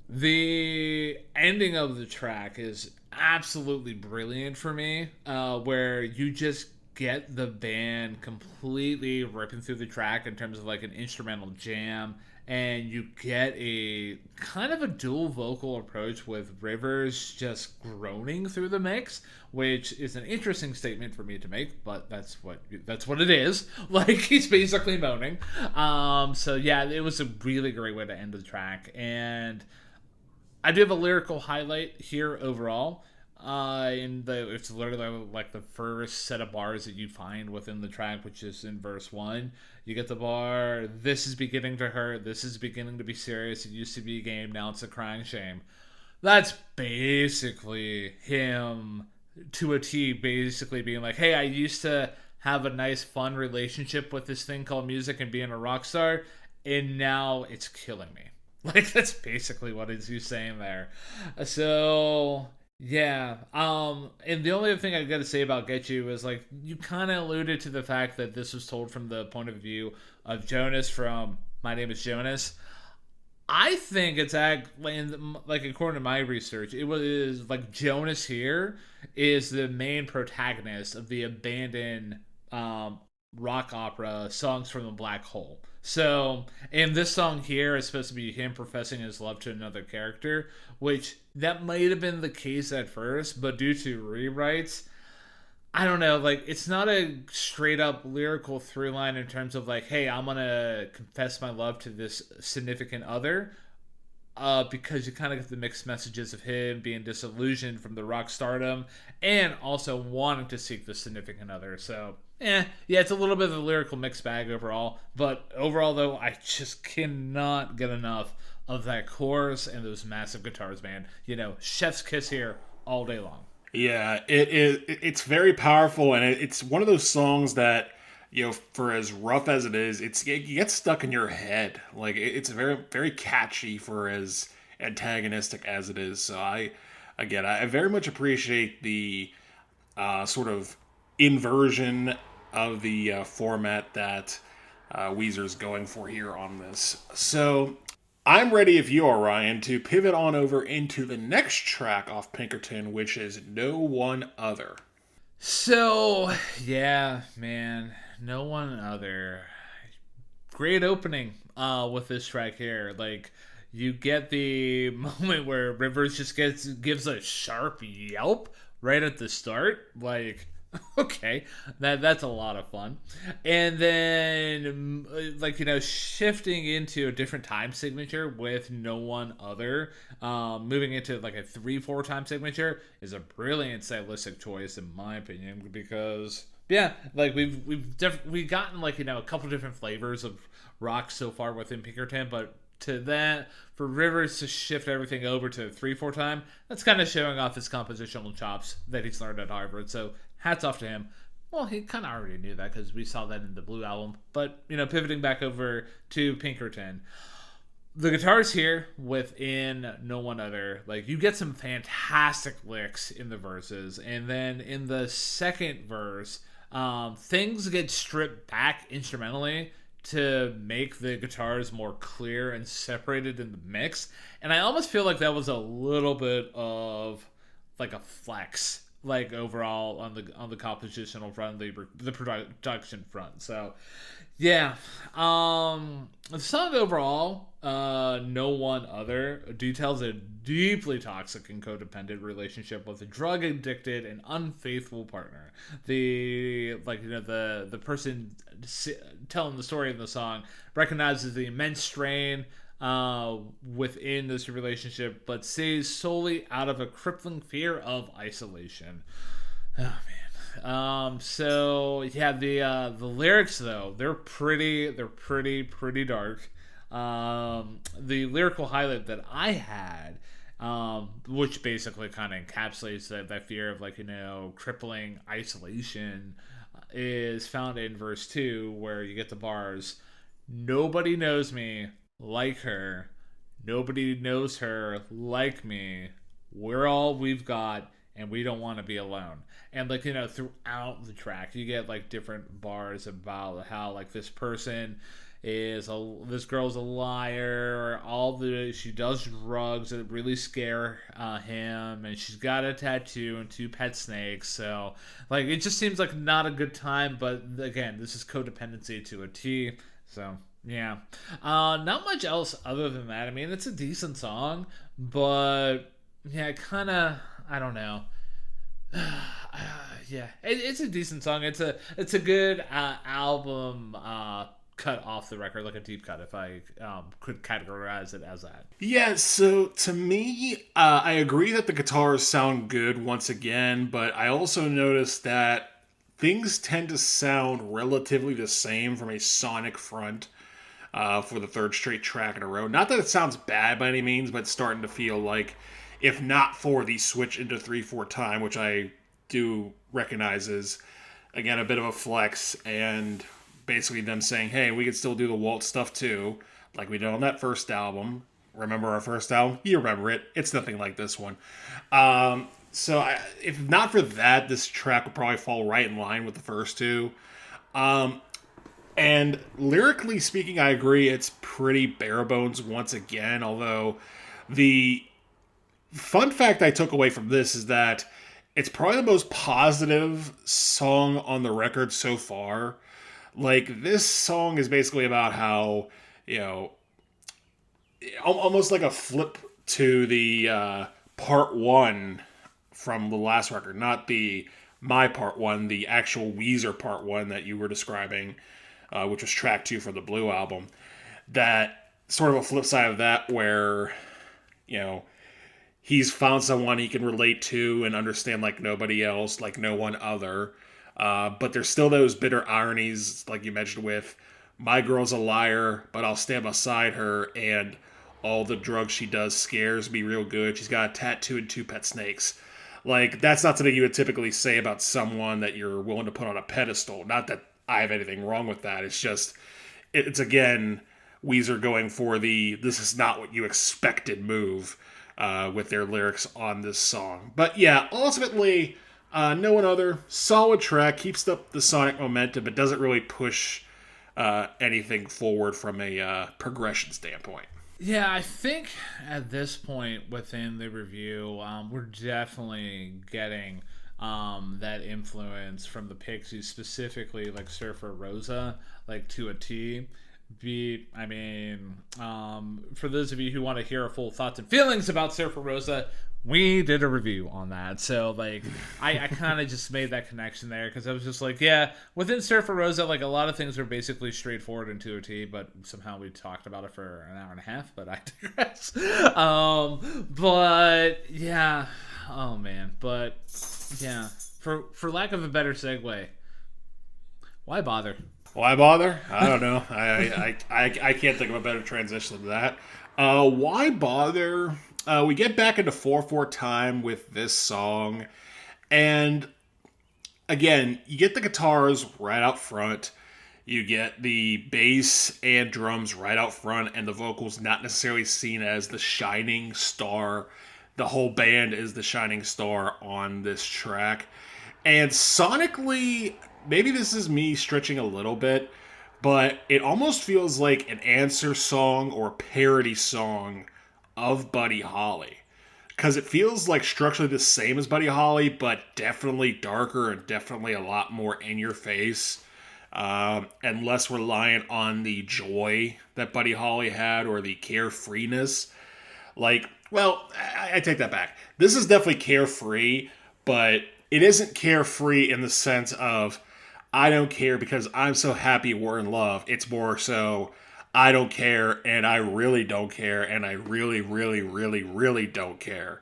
The ending of the track is absolutely brilliant for me, where you just get the band completely ripping through the track in terms of like an instrumental jam, and you get a kind of a dual vocal approach with Rivers just groaning through the mix, which is an interesting statement for me to make, but that's what it is. Like he's basically moaning. So yeah, it was a really great way to end the track, and I do have a lyrical highlight here overall. It's literally like the first set of bars that you find within the track, which is in verse 1. You get the bar, "This is beginning to hurt, this is beginning to be serious, it used to be a game, now it's a crying shame." That's basically him to a T, basically being like, hey, I used to have a nice fun relationship with this thing called music and being a rock star, and now it's killing me. Like that's basically what he's saying there. So yeah. And the only other thing I got to say about Getchoo is like you kind of alluded to the fact that this was told from the point of view of Jonas from My Name Is Jonas. I think it's like according to my research, it was like Jonas here is the main protagonist of the abandoned rock opera Songs from the Black Hole. So, and this song here is supposed to be him professing his love to another character, which that might have been the case at first, but due to rewrites, I don't know, like, it's not a straight up lyrical through line in terms of, like, hey, I'm gonna confess my love to this significant other, because you kind of get the mixed messages of him being disillusioned from the rock stardom and also wanting to seek the significant other. So, yeah, it's a little bit of a lyrical mixed bag overall. But overall, though, I just cannot get enough of that chorus and those massive guitars, man. You know, chef's kiss here all day long. Yeah, it is. It's very powerful, and it's one of those songs that, you know, for as rough as it is, it gets stuck in your head. Like it's very very catchy for as antagonistic as it is. So I very much appreciate the sort of inversion of the format that Weezer's going for here on this. So I'm ready, if you are, Ryan, to pivot on over into the next track off Pinkerton, which is No One Other. So, yeah, man, No One Other. Great opening with this track here. Like, you get the moment where Rivers just gives a sharp yelp right at the start. Like, okay, that's a lot of fun. And then like, you know, shifting into a different time signature with No One Other, moving into like a 3/4 time signature is a brilliant stylistic choice in my opinion, because yeah, like we've gotten, like, you know, a couple different flavors of rock so far within Pinkerton, but to that, for Rivers to shift everything over to 3/4 time, that's kind of showing off his compositional chops that he's learned at Harvard. So hats off to him. Well, he kind of already knew that because we saw that in the Blue album. But, you know, pivoting back over to Pinkerton, the guitars here within No One Other, like, you get some fantastic licks in the verses. And then in the second verse, things get stripped back instrumentally to make the guitars more clear and separated in the mix. And I almost feel like that was a little bit of like a flex, like overall on the compositional front, the production front. So yeah, the song overall, No One Other, details a deeply toxic and codependent relationship with a drug addicted and unfaithful partner. The person telling the story in the song recognizes the immense strain within this relationship, but stays solely out of a crippling fear of isolation. Oh man. So yeah, the lyrics though, they're pretty dark. The lyrical highlight that I had, which basically kind of encapsulates that fear of like, crippling isolation, is found in verse 2, where you get the bars: "Nobody knows me like her. Nobody knows her like me. We're all we've got, and we don't want to be alone." And like, throughout the track, you get like different bars about how like this girl's a liar, or she does drugs that really scare him, and she's got a tattoo and 2 pet snakes. So like, it just seems like not a good time. But again, this is codependency to a T. So yeah, not much else other than that. I mean, it's a decent song, but yeah, kind of, I don't know. Yeah, it's a decent song. It's a good album, cut off the record, like a deep cut, if I could categorize it as that. Yeah, so to me, I agree that the guitars sound good once again, but I also noticed that things tend to sound relatively the same from a sonic front for the third straight track in a row. Not that it sounds bad by any means, but it's starting to feel like, if not for the switch into 3/4 time, which I do recognize is, again, a bit of a flex, and basically them saying, hey, we could still do the waltz stuff too, like we did on that first album. Remember our first album? You remember it. It's nothing like this one. If not for that, this track would probably fall right in line with the first two. And lyrically speaking, I agree, it's pretty bare bones once again, although the fun fact I took away from this is that it's probably the most positive song on the record so far. Like, this song is basically about how, almost like a flip to the part one from the last record, not the My Part One, the actual Weezer Part One that you were describing, which was track 2 from the Blue album. That sort of a flip side of that, where, he's found someone he can relate to and understand like nobody else, like no one other. But there's still those bitter ironies, like you mentioned, with my girl's a liar, but I'll stand beside her, and all the drugs she does scares me real good. She's got a tattoo and 2 pet snakes. Like, that's not something you would typically say about someone that you're willing to put on a pedestal. Not that I have anything wrong with that. It's just, it's again, Weezer going for the this is not what you expected move with their lyrics on this song. But yeah, ultimately, no one other. Solid track, keeps up the sonic momentum, but doesn't really push anything forward from a progression standpoint. Yeah, I think at this point within the review, we're definitely getting that influence from the Pixies, specifically like Surfer Rosa, like to a T. For those of you who want to hear our full thoughts and feelings about Surfer Rosa, we did a review on that. So like, I kind of just made that connection there, because I was just like, yeah, within Surfer Rosa, like a lot of things are basically straightforward and to a T, but somehow we talked about it for an hour and a half, but I digress. But yeah, oh man, but yeah, for lack of a better segue, why bother? Why bother? I don't know. I can't think of a better transition than that. Why bother? We get back into 4/4 time with this song, and again, you get the guitars right out front, you get the bass and drums right out front, and the vocals not necessarily seen as the shining star. The whole band is the shining star on this track. And sonically, maybe this is me stretching a little bit, but it almost feels like an answer song or parody song of Buddy Holly. Because it feels like structurally the same as Buddy Holly, but definitely darker and definitely a lot more in your face. And less reliant on the joy that Buddy Holly had or the carefreeness. Like, well, I take that back. This is definitely carefree, but it isn't carefree in the sense of, I don't care because I'm so happy we're in love. It's more so, I don't care, and I really don't care, and I really, really, really, really don't care.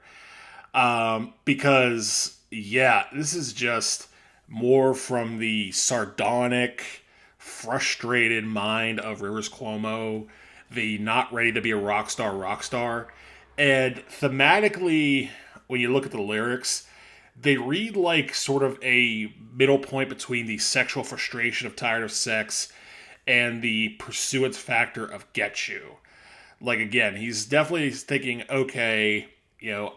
Because, yeah, this is just more from the sardonic, frustrated mind of Rivers Cuomo the not ready to be a rock star. And thematically, when you look at the lyrics, they read like sort of a middle point between the sexual frustration of tired of sex and the pursuance factor of Getchoo. Like, again, he's definitely thinking, okay,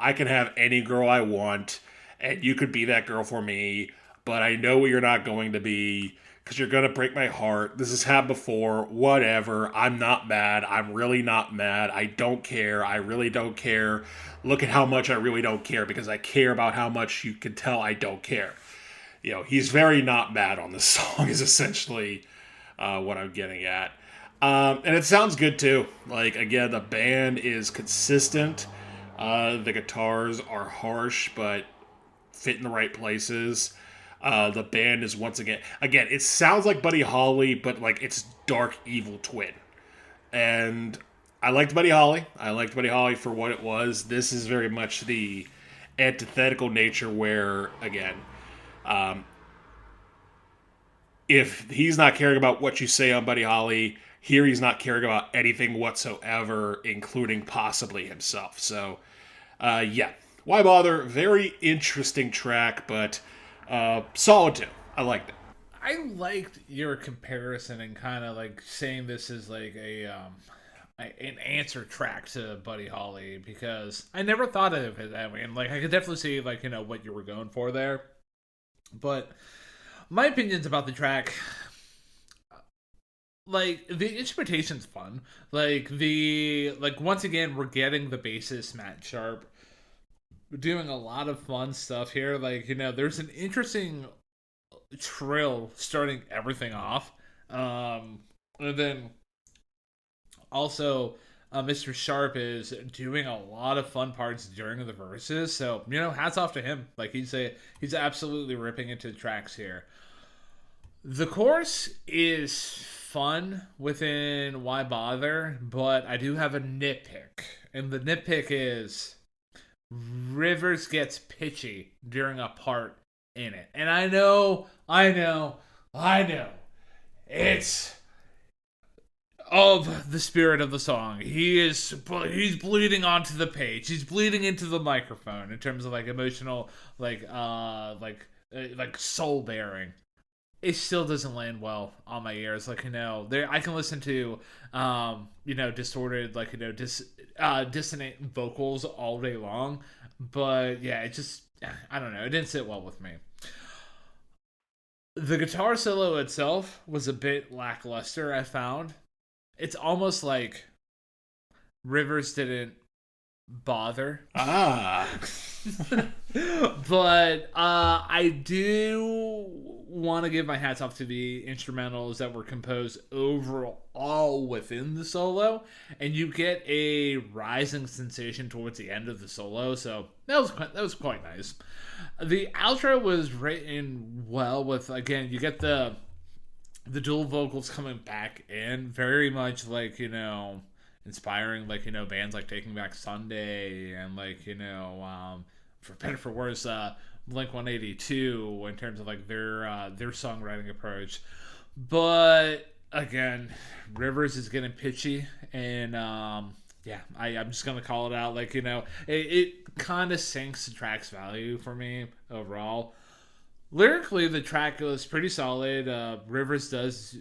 I can have any girl I want, and you could be that girl for me, but I know you're not going to be, because you're going to break my heart. This has happened before, whatever. I'm not mad. I'm really not mad. I don't care. I really don't care. Look at how much I really don't care, because I care about how much you can tell I don't care. He's very not mad on this song, is essentially what I'm getting at. And it sounds good too. Like, again, the band is consistent. The guitars are harsh, but fit in the right places. The band is once again, it sounds like Buddy Holly, but like it's dark evil twin. And I liked Buddy Holly. I liked Buddy Holly for what it was. This is very much the antithetical nature where, again, if he's not caring about what you say on Buddy Holly, here he's not caring about anything whatsoever, including possibly himself. So, yeah. Why bother? Very interesting track, but solid too. I liked it. I liked your comparison and kind of like saying this is like an answer track to Buddy Holly, because I never thought of it that way. And like I could definitely see like what you were going for there. But my opinions about the track, like the instrumentation's fun. Like once again we're getting the bassist Matt Sharp doing a lot of fun stuff here. Like, there's an interesting trill starting everything off. And then also Mr. Sharp is doing a lot of fun parts during the verses. So, hats off to him. Like he's absolutely ripping into the tracks here. The chorus is fun within Why Bother, but I do have a nitpick. And the nitpick is Rivers gets pitchy during a part in it. And I know. It's of the spirit of the song. He's bleeding onto the page. He's bleeding into the microphone in terms of like emotional, like soul bearing. It still doesn't land well on my ears. Like, there I can listen to, distorted, like, dissonant vocals all day long. But yeah, it just, I don't know. It didn't sit well with me. The guitar solo itself was a bit lackluster, I found. It's almost like Rivers didn't bother. But I do want to give my hats off to the instrumentals that were composed overall within the solo, and you get a rising sensation towards the end of the solo, so that was quite nice. The outro was written well with, again, you get the dual vocals coming back in, very much like, inspiring, like, bands like Taking Back Sunday and, like, for better for worse, Blink-182 in terms of, like, their songwriting approach. But, again, Rivers is getting pitchy, and, I'm just going to call it out. Like, it kind of sinks the track's value for me overall. Lyrically, the track was pretty solid. Rivers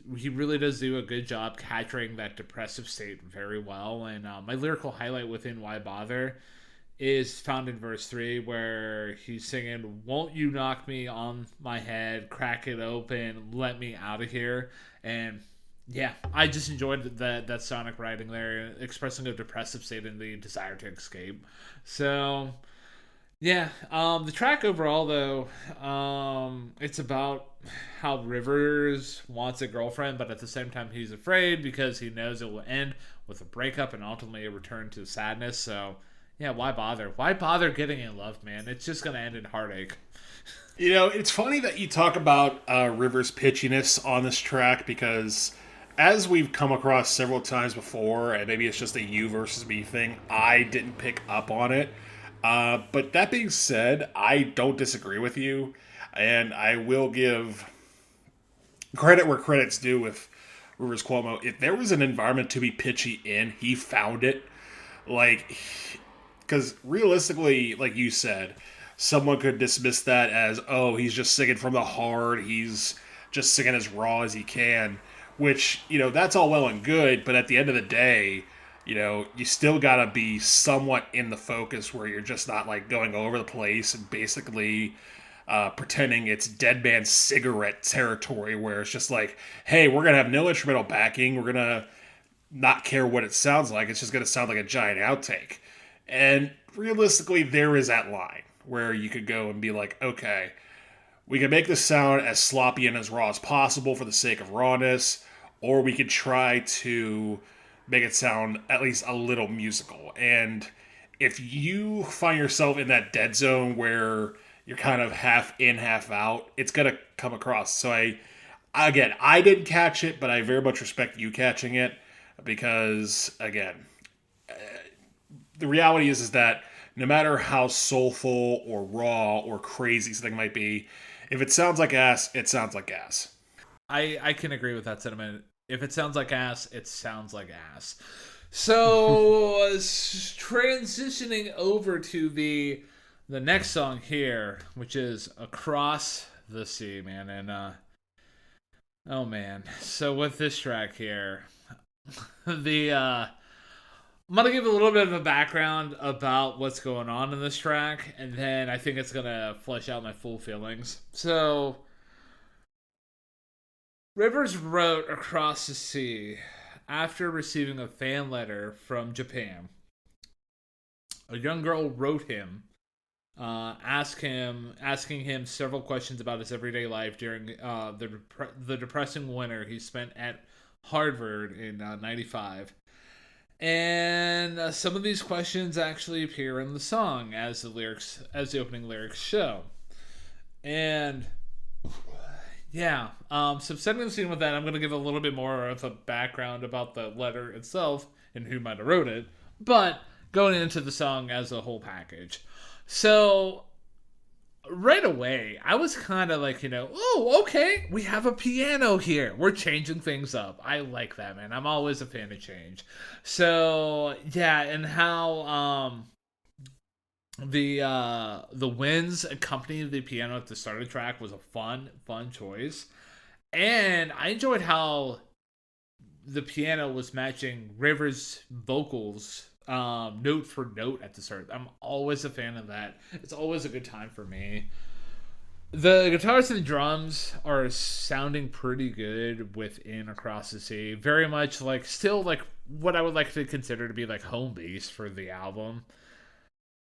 really does do a good job capturing that depressive state very well. And my lyrical highlight within Why Bother is found in verse 3, where he's singing, "Won't you knock me on my head, crack it open, let me out of here." And yeah, I just enjoyed that sonic writing there, expressing a depressive state and the desire to escape. So yeah, the track overall, though, it's about how Rivers wants a girlfriend, but at the same time he's afraid because he knows it will end with a breakup and ultimately a return to sadness. So, yeah, why bother? Why bother getting in love, man? It's just going to end in heartache. It's funny that you talk about Rivers' pitchiness on this track, because as we've come across several times before, and maybe it's just a you versus me thing, I didn't pick up on it. But that being said, I don't disagree with you, and I will give credit where credit's due with Rivers Cuomo, if there was an environment to be pitchy in, he found it. Like, because realistically, like you said, someone could dismiss that as, oh, he's just singing from the heart. He's just singing as raw as he can, which, that's all well and good. But at the end of the day, you still got to be somewhat in the focus where you're just not like going all over the place and basically pretending it's Dead Man Cigarette territory where it's just like, hey, we're going to have no instrumental backing. We're going to not care what it sounds like. It's just going to sound like a giant outtake. And realistically, there is that line where you could go and be like, okay, we can make this sound as sloppy and as raw as possible for the sake of rawness, or we could try to make it sound at least a little musical. And if you find yourself in that dead zone where you're kind of half in, half out, it's going to come across. So I didn't catch it, but I very much respect you catching it because, again, the reality is that no matter how soulful or raw or crazy something might be, if it sounds like ass, it sounds like ass. I can agree with that sentiment. If it sounds like ass, it sounds like ass. So transitioning over to the next song here, which is Across the Sea, man. And oh man. So with this track here, I'm gonna give a little bit of a background about what's going on in this track, and then I think it's gonna flesh out my full feelings. So Rivers wrote Across the Sea after receiving a fan letter from Japan. A young girl wrote him, asking him several questions about his everyday life during the depressing winter he spent at Harvard in '95. And some of these questions actually appear in the song as the opening lyrics show. And yeah, so setting the scene with that, I'm going to give a little bit more of a background about the letter itself and who might have wrote it, but going into the song as a whole package. So right away, I was kind of like, oh, okay, we have a piano here. We're changing things up. I like that, man. I'm always a fan of change. So yeah, and how the winds accompanying the piano at the start of the track was a fun choice. And I enjoyed how the piano was matching Rivers' vocals note for note at the start. I'm always a fan of that. It's always a good time for me. The guitars and the drums are sounding pretty good within Across the Sea. Very much like, still like what I would like to consider to be like home base for the album.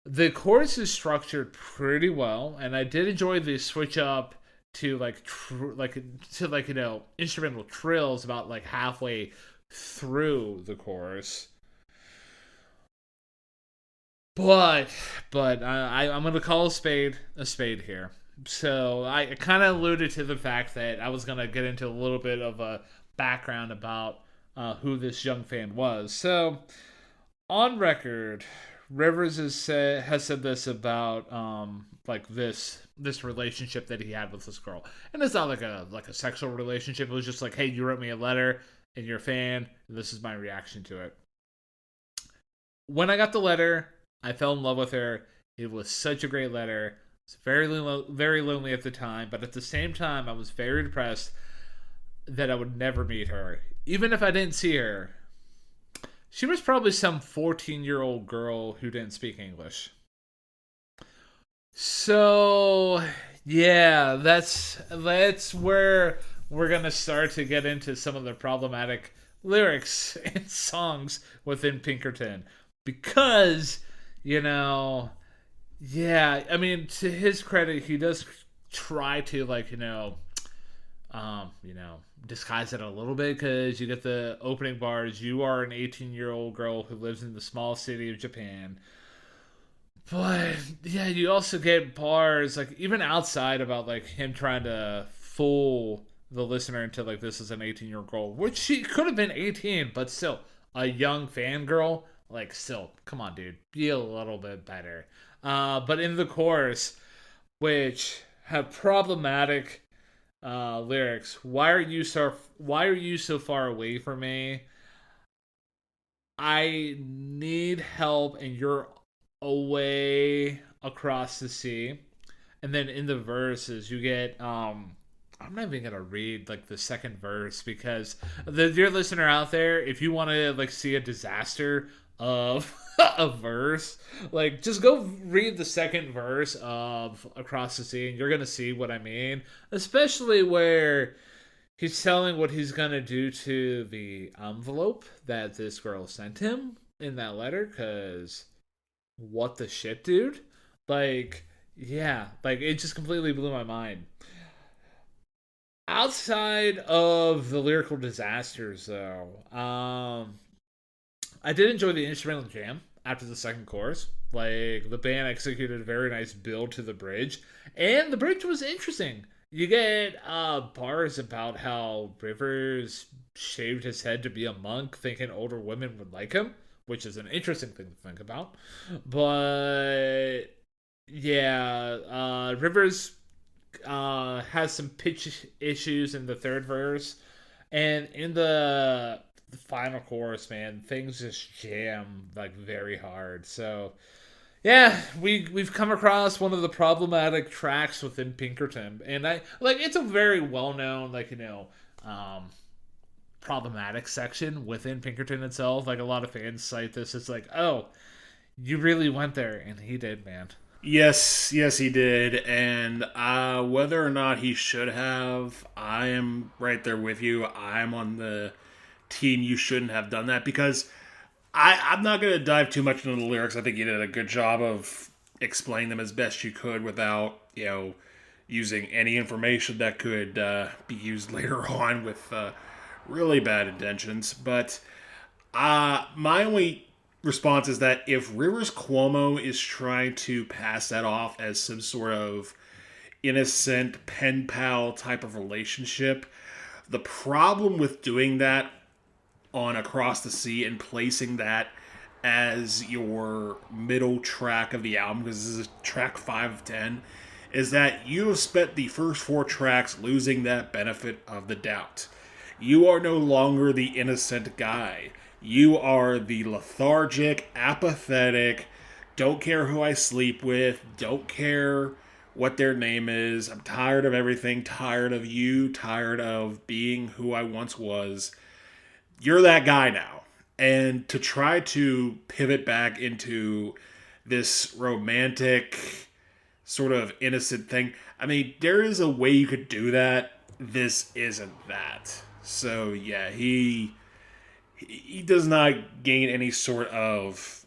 The chorus is structured pretty well, and I did enjoy the switch up to instrumental trills about like halfway through the chorus. But I'm gonna call a spade here. So I kind of alluded to the fact that I was gonna get into a little bit of a background about who this young fan was. So on record, Rivers has said this about like this relationship that he had with this girl, and it's not like a sexual relationship. It was just like, hey, you wrote me a letter, and you're a fan, and this is my reaction to it. When I got the letter, I fell in love with her. It was such a great letter. It's very lonely at the time, but at the same time, I was very depressed that I would never meet her, even if I didn't see her. She was probably some 14-year-old girl who didn't speak English. So, yeah, that's where we're going to start to get into some of the problematic lyrics and songs within Pinkerton. Because, yeah, I mean, to his credit, he does try to, disguise it a little bit, because you get the opening bars, you are an 18-year-old girl who lives in the small city of Japan. But yeah, you also get bars like even outside about like him trying to fool the listener into like this is an 18-year-old girl, which she could have been 18, but still a young fangirl. Like, still, come on, dude, be a little bit better. But in the chorus, which have problematic lyrics. Why are you so far away from me? I need help and you're away across the sea. And then in the verses you get I'm not even gonna read like the second verse because the dear listener out there, if you want to like see a disaster of a verse, like just go read the second verse of Across the Sea and you're gonna see what I mean. Especially where he's telling what he's gonna do to the envelope that this girl sent him in that letter. Cause what the shit, dude? Like, yeah, like it just completely blew my mind. Outside of the lyrical disasters, though, I did enjoy the instrumental jam after the second chorus. Like the band executed a very nice build to the bridge, and the bridge was interesting. You get bars about how Rivers shaved his head to be a monk, thinking older women would like him, which is an interesting thing to think about. But yeah, Rivers has some pitch issues in the third verse, and in the final chorus, man, things just jam like very hard. So yeah, we've come across one of the problematic tracks within Pinkerton, and I like it's a very well known um, problematic section within Pinkerton itself. Like a lot of fans cite this. It's like, oh, you really went there, and he did, man. Yes, yes, he did. And whether or not he should have, I am right there with you. I'm on the team you shouldn't have done that because I'm not going to dive too much into the lyrics. I think you did a good job of explaining them as best you could without, using any information that could be used later on with really bad intentions. But my only response is that if Rivers Cuomo is trying to pass that off as some sort of innocent pen pal type of relationship, the problem with doing that on Across the Sea and placing that as your middle track of the album, because this is track 5 of 10, is that you have spent the first 4 tracks losing that benefit of the doubt. You are no longer the innocent guy. You are the lethargic, apathetic, don't care who I sleep with, don't care what their name is. I'm tired of everything, tired of you, tired of being who I once was. You're that guy now. And to try to pivot back into this romantic, sort of innocent thing, I mean, there is a way you could do that. This isn't that. So, yeah, he does not gain any sort of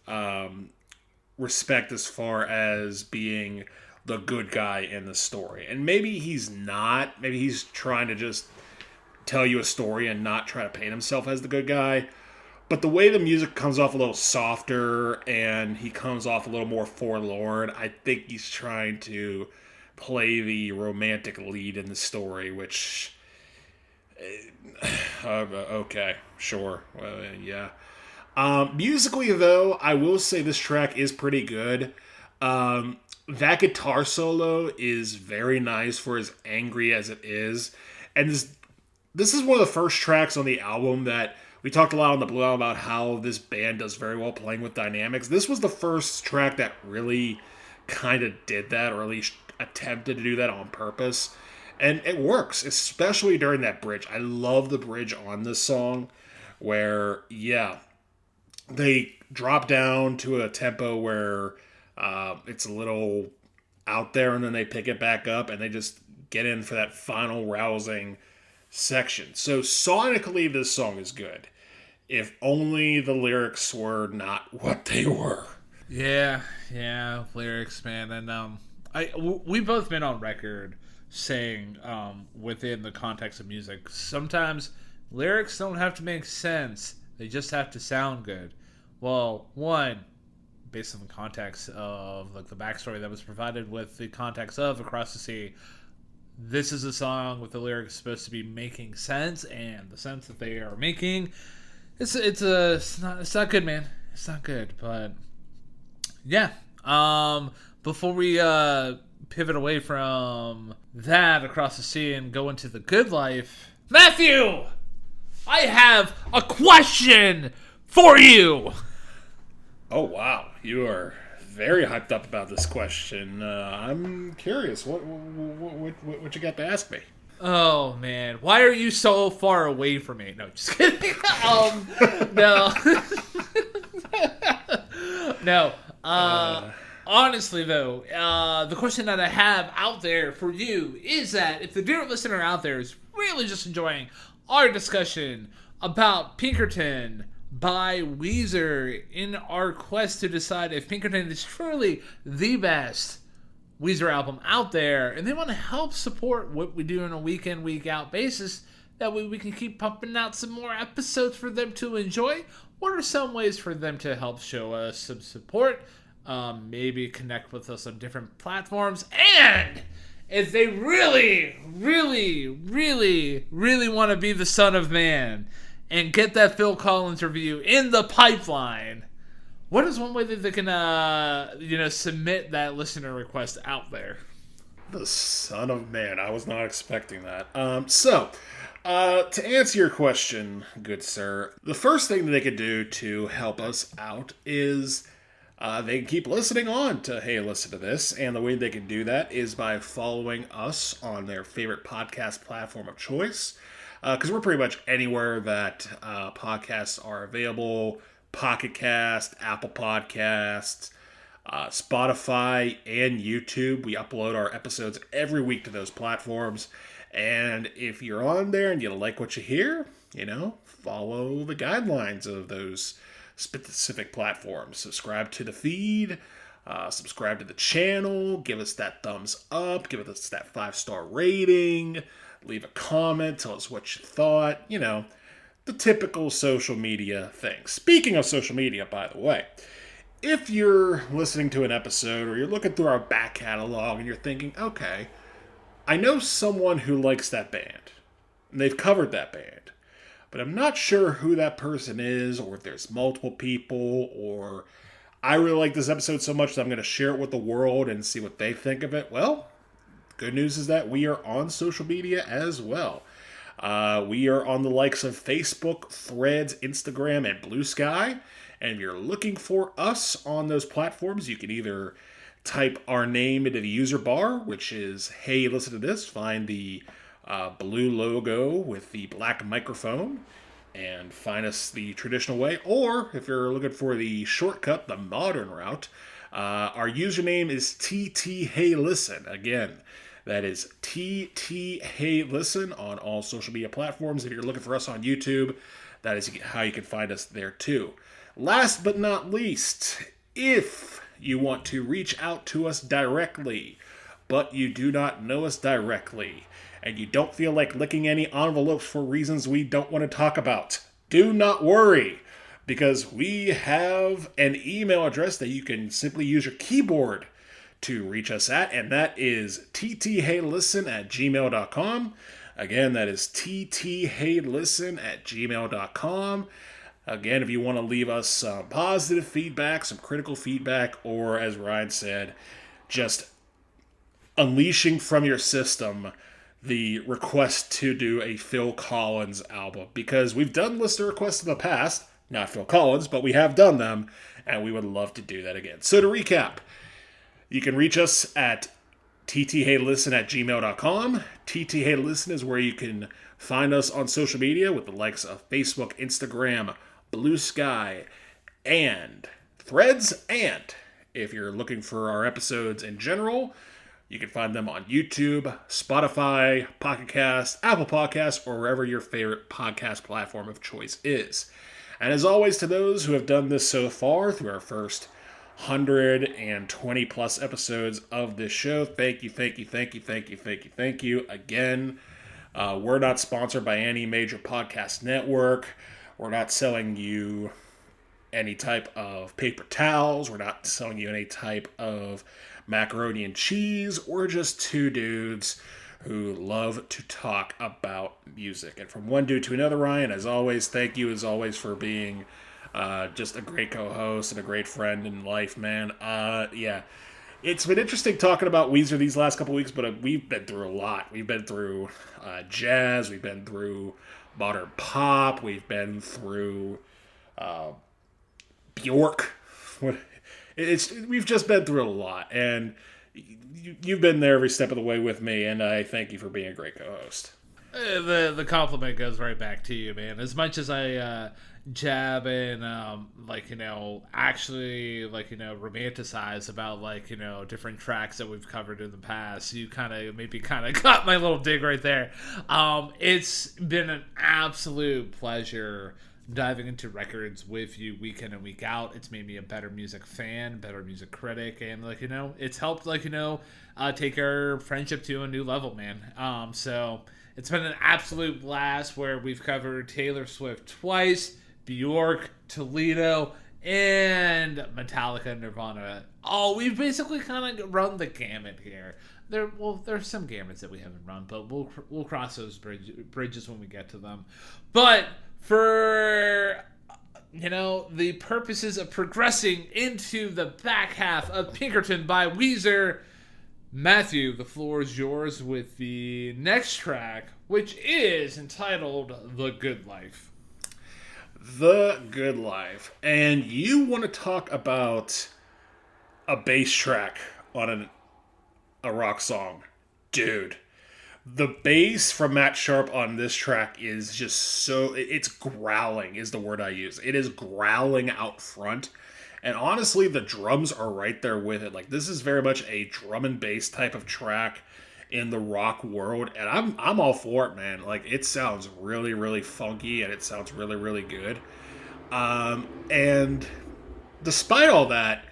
respect as far as being the good guy in the story. And maybe he's not. Maybe he's trying to just tell you a story and not try to paint himself as the good guy. But the way the music comes off a little softer and he comes off a little more forlorn, I think he's trying to play the romantic lead in the story, which okay, sure, yeah. Musically, though, I will say this track is pretty good. That guitar solo is very nice for as angry as it is, and this is one of the first tracks on the album that we talked a lot on the Blue Album about how this band does very well playing with dynamics. This was the first track that really kind of did that, or at least attempted to do that on purpose. And it works, especially during that bridge. I love the bridge on this song where, yeah, they drop down to a tempo where it's a little out there and then they pick it back up and they just get in for that final rousing section. So sonically, this song is good. If only the lyrics were not what they were. Yeah, yeah, lyrics, man, and we've both been on record saying within the context of music, sometimes lyrics don't have to make sense; they just have to sound good. Well, one, based on the context of like the backstory that was provided with the context of Across the Sea, this is a song with the lyrics supposed to be making sense, and the sense that they are making, it's not good, man. It's not good, but yeah. Before we pivot away from that across the sea and go into the good life, Matthew, I have a question for you. Oh, wow. You are very hyped up about this question. I'm curious. What you got to ask me? Oh, man. Why are you so far away from me? No, just kidding. No. No. Honestly, though, the question that I have out there for you is that if the dear listener out there is really just enjoying our discussion about Pinkerton by Weezer in our quest to decide if Pinkerton is truly the best Weezer album out there, and they want to help support what we do on a week in, week out basis, that way we can keep pumping out some more episodes for them to enjoy. What are some ways for them to help show us some support? Maybe connect with us on different platforms, and if they really, really, really, really want to be the son of man and get that Phil Collins review in the pipeline, what is one way that they can, submit that listener request out there? The son of man. I was not expecting that. To answer your question, good sir, the first thing that they could do to help us out is they can keep listening on to Hey, Listen to This, and the way they can do that is by following us on their favorite podcast platform of choice, because we're pretty much anywhere that podcasts are available. Pocket Cast, Apple Podcasts, Spotify, and YouTube. We upload our episodes every week to those platforms. And if you're on there and you like what you hear, follow the guidelines of those specific platforms. Subscribe to the feed, subscribe to the channel, give us that thumbs up, give us that 5-star rating, leave a comment, tell us what you thought, the typical social media thing. Speaking of social media, by the way, if you're listening to an episode or you're looking through our back catalog and you're thinking, okay, I know someone who likes that band, and they've covered that band, but I'm not sure who that person is, or if there's multiple people, or I really like this episode so much that I'm going to share it with the world and see what they think of it. Well, good news is that we are on social media as well. We are on the likes of Facebook, Threads, Instagram, and Blue Sky. And if you're looking for us on those platforms, you can either type our name into the user bar, which is Hey, Listen to This. Find the blue logo with the black microphone and find us the traditional way. Or if you're looking for the shortcut, the modern route, our username is ttheylisten. Again, that is ttheylisten on all social media platforms. If you're looking for us on YouTube, that is how you can find us there too. Last but not least, if you want to reach out to us directly, but you do not know us directly, and you don't feel like licking any envelopes for reasons we don't want to talk about, do not worry, because we have an email address that you can simply use your keyboard to reach us at, and that is ttheylisten@gmail.com. Again, that is ttheylisten@gmail.com. Again, if you want to leave us some positive feedback, some critical feedback, or as Ryan said, just unleashing from your system the request to do a Phil Collins album, because we've done listener requests in the past, not Phil Collins, but we have done them, and we would love to do that again. So to recap, you can reach us at ttheylisten@gmail.com. ttheylisten is where you can find us on social media with the likes of Facebook, Instagram, Blue Sky, and Threads. And if you're looking for our episodes in general, you can find them on YouTube, Spotify, Pocket Cast, Apple Podcasts, or wherever your favorite podcast platform of choice is. And as always, to those who have done this so far through our first 120 plus episodes of this show, thank you. Again, we're not sponsored by any major podcast network. We're not selling you any type of paper towels. We're not selling you any type of macaroni and cheese. We're just two dudes who love to talk about music. And from one dude to another, Ryan, as always, thank you as always for being just a great co-host and a great friend in life, man. It's been interesting talking about Weezer these last couple weeks, but we've been through a lot. We've been through jazz, we've been through modern pop, we've been through Bjork. We've just been through a lot, and you've been there every step of the way with me, and I thank you for being a great co-host. The compliment goes right back to you, man. As much as I jab and actually romanticize about different tracks that we've covered in the past, you maybe got my little dig right there. It's been an absolute pleasure diving into records with you week in and week out. It's made me a better music fan, better music critic, and it's helped take our friendship to a new level, man. So it's been an absolute blast where we've covered Taylor Swift twice, Bjork, Toledo, and Metallica and Nirvana. Oh, we've basically kind of run the gamut here. There's some gamuts that we haven't run, but we'll cross those bridges when we get to them. But for the purposes of progressing into the back half of Pinkerton by Weezer, Matthew, the floor is yours with the next track, which is entitled The Good Life. The Good Life. And you want to talk about a bass track on a rock song. Dude, the bass from Matt Sharp on this track is just it's growling is the word I use. It is growling out front. And honestly, the drums are right there with it. Like, this is very much a drum and bass type of track in the rock world, and I'm all for it, man. Like, it sounds really, really funky, and it sounds really, really good. And despite all that,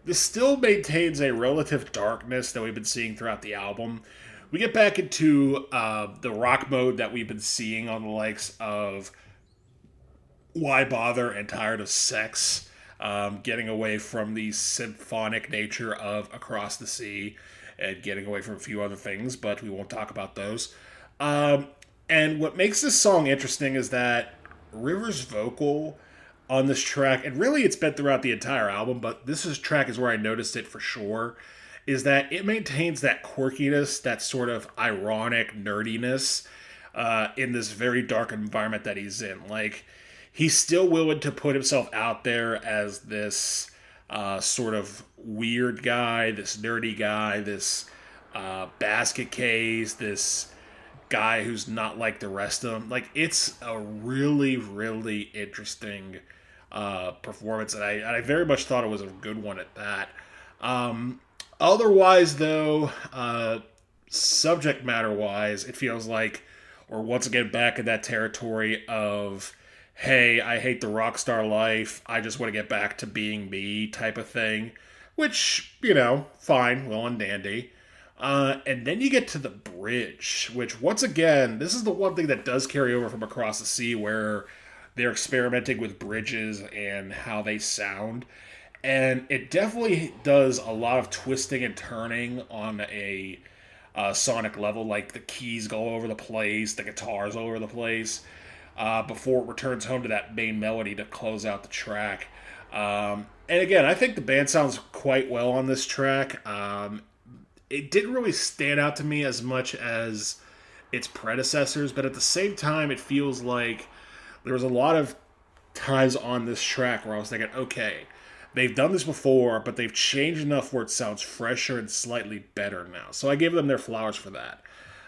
this still maintains a relative darkness that we've been seeing throughout the album. We get back into the rock mode that we've been seeing on the likes of Why Bother and Tired of Sex. Getting away from the symphonic nature of Across the Sea and getting away from a few other things, but we won't talk about those. And what makes this song interesting is that Rivers' vocal on this track, and really it's been throughout the entire album, but track is where I noticed it for sure, is that it maintains that quirkiness, that sort of ironic nerdiness in this very dark environment that he's in. Like, he's still willing to put himself out there as this sort of weird guy, this nerdy guy, this basket case, this guy who's not like the rest of them. Like, it's a really, really interesting performance, and I very much thought it was a good one at that. Otherwise, though, subject matter-wise, it feels like we're once again back in that territory of, hey, I hate the rock star life, I just want to get back to being me type of thing. Which, fine, well and dandy. And then you get to the bridge, which, once again, this is the one thing that does carry over from Across the Sea, where they're experimenting with bridges and how they sound. And it definitely does a lot of twisting and turning on a sonic level. Like, the keys go all over the place, the guitar's all over the place. Before it returns home to that main melody to close out the track. And again, I think the band sounds quite well on this track. It didn't really stand out to me as much as its predecessors, but at the same time, it feels like there was a lot of times on this track where I was thinking, okay, they've done this before, but they've changed enough where it sounds fresher and slightly better now. So I gave them their flowers for that.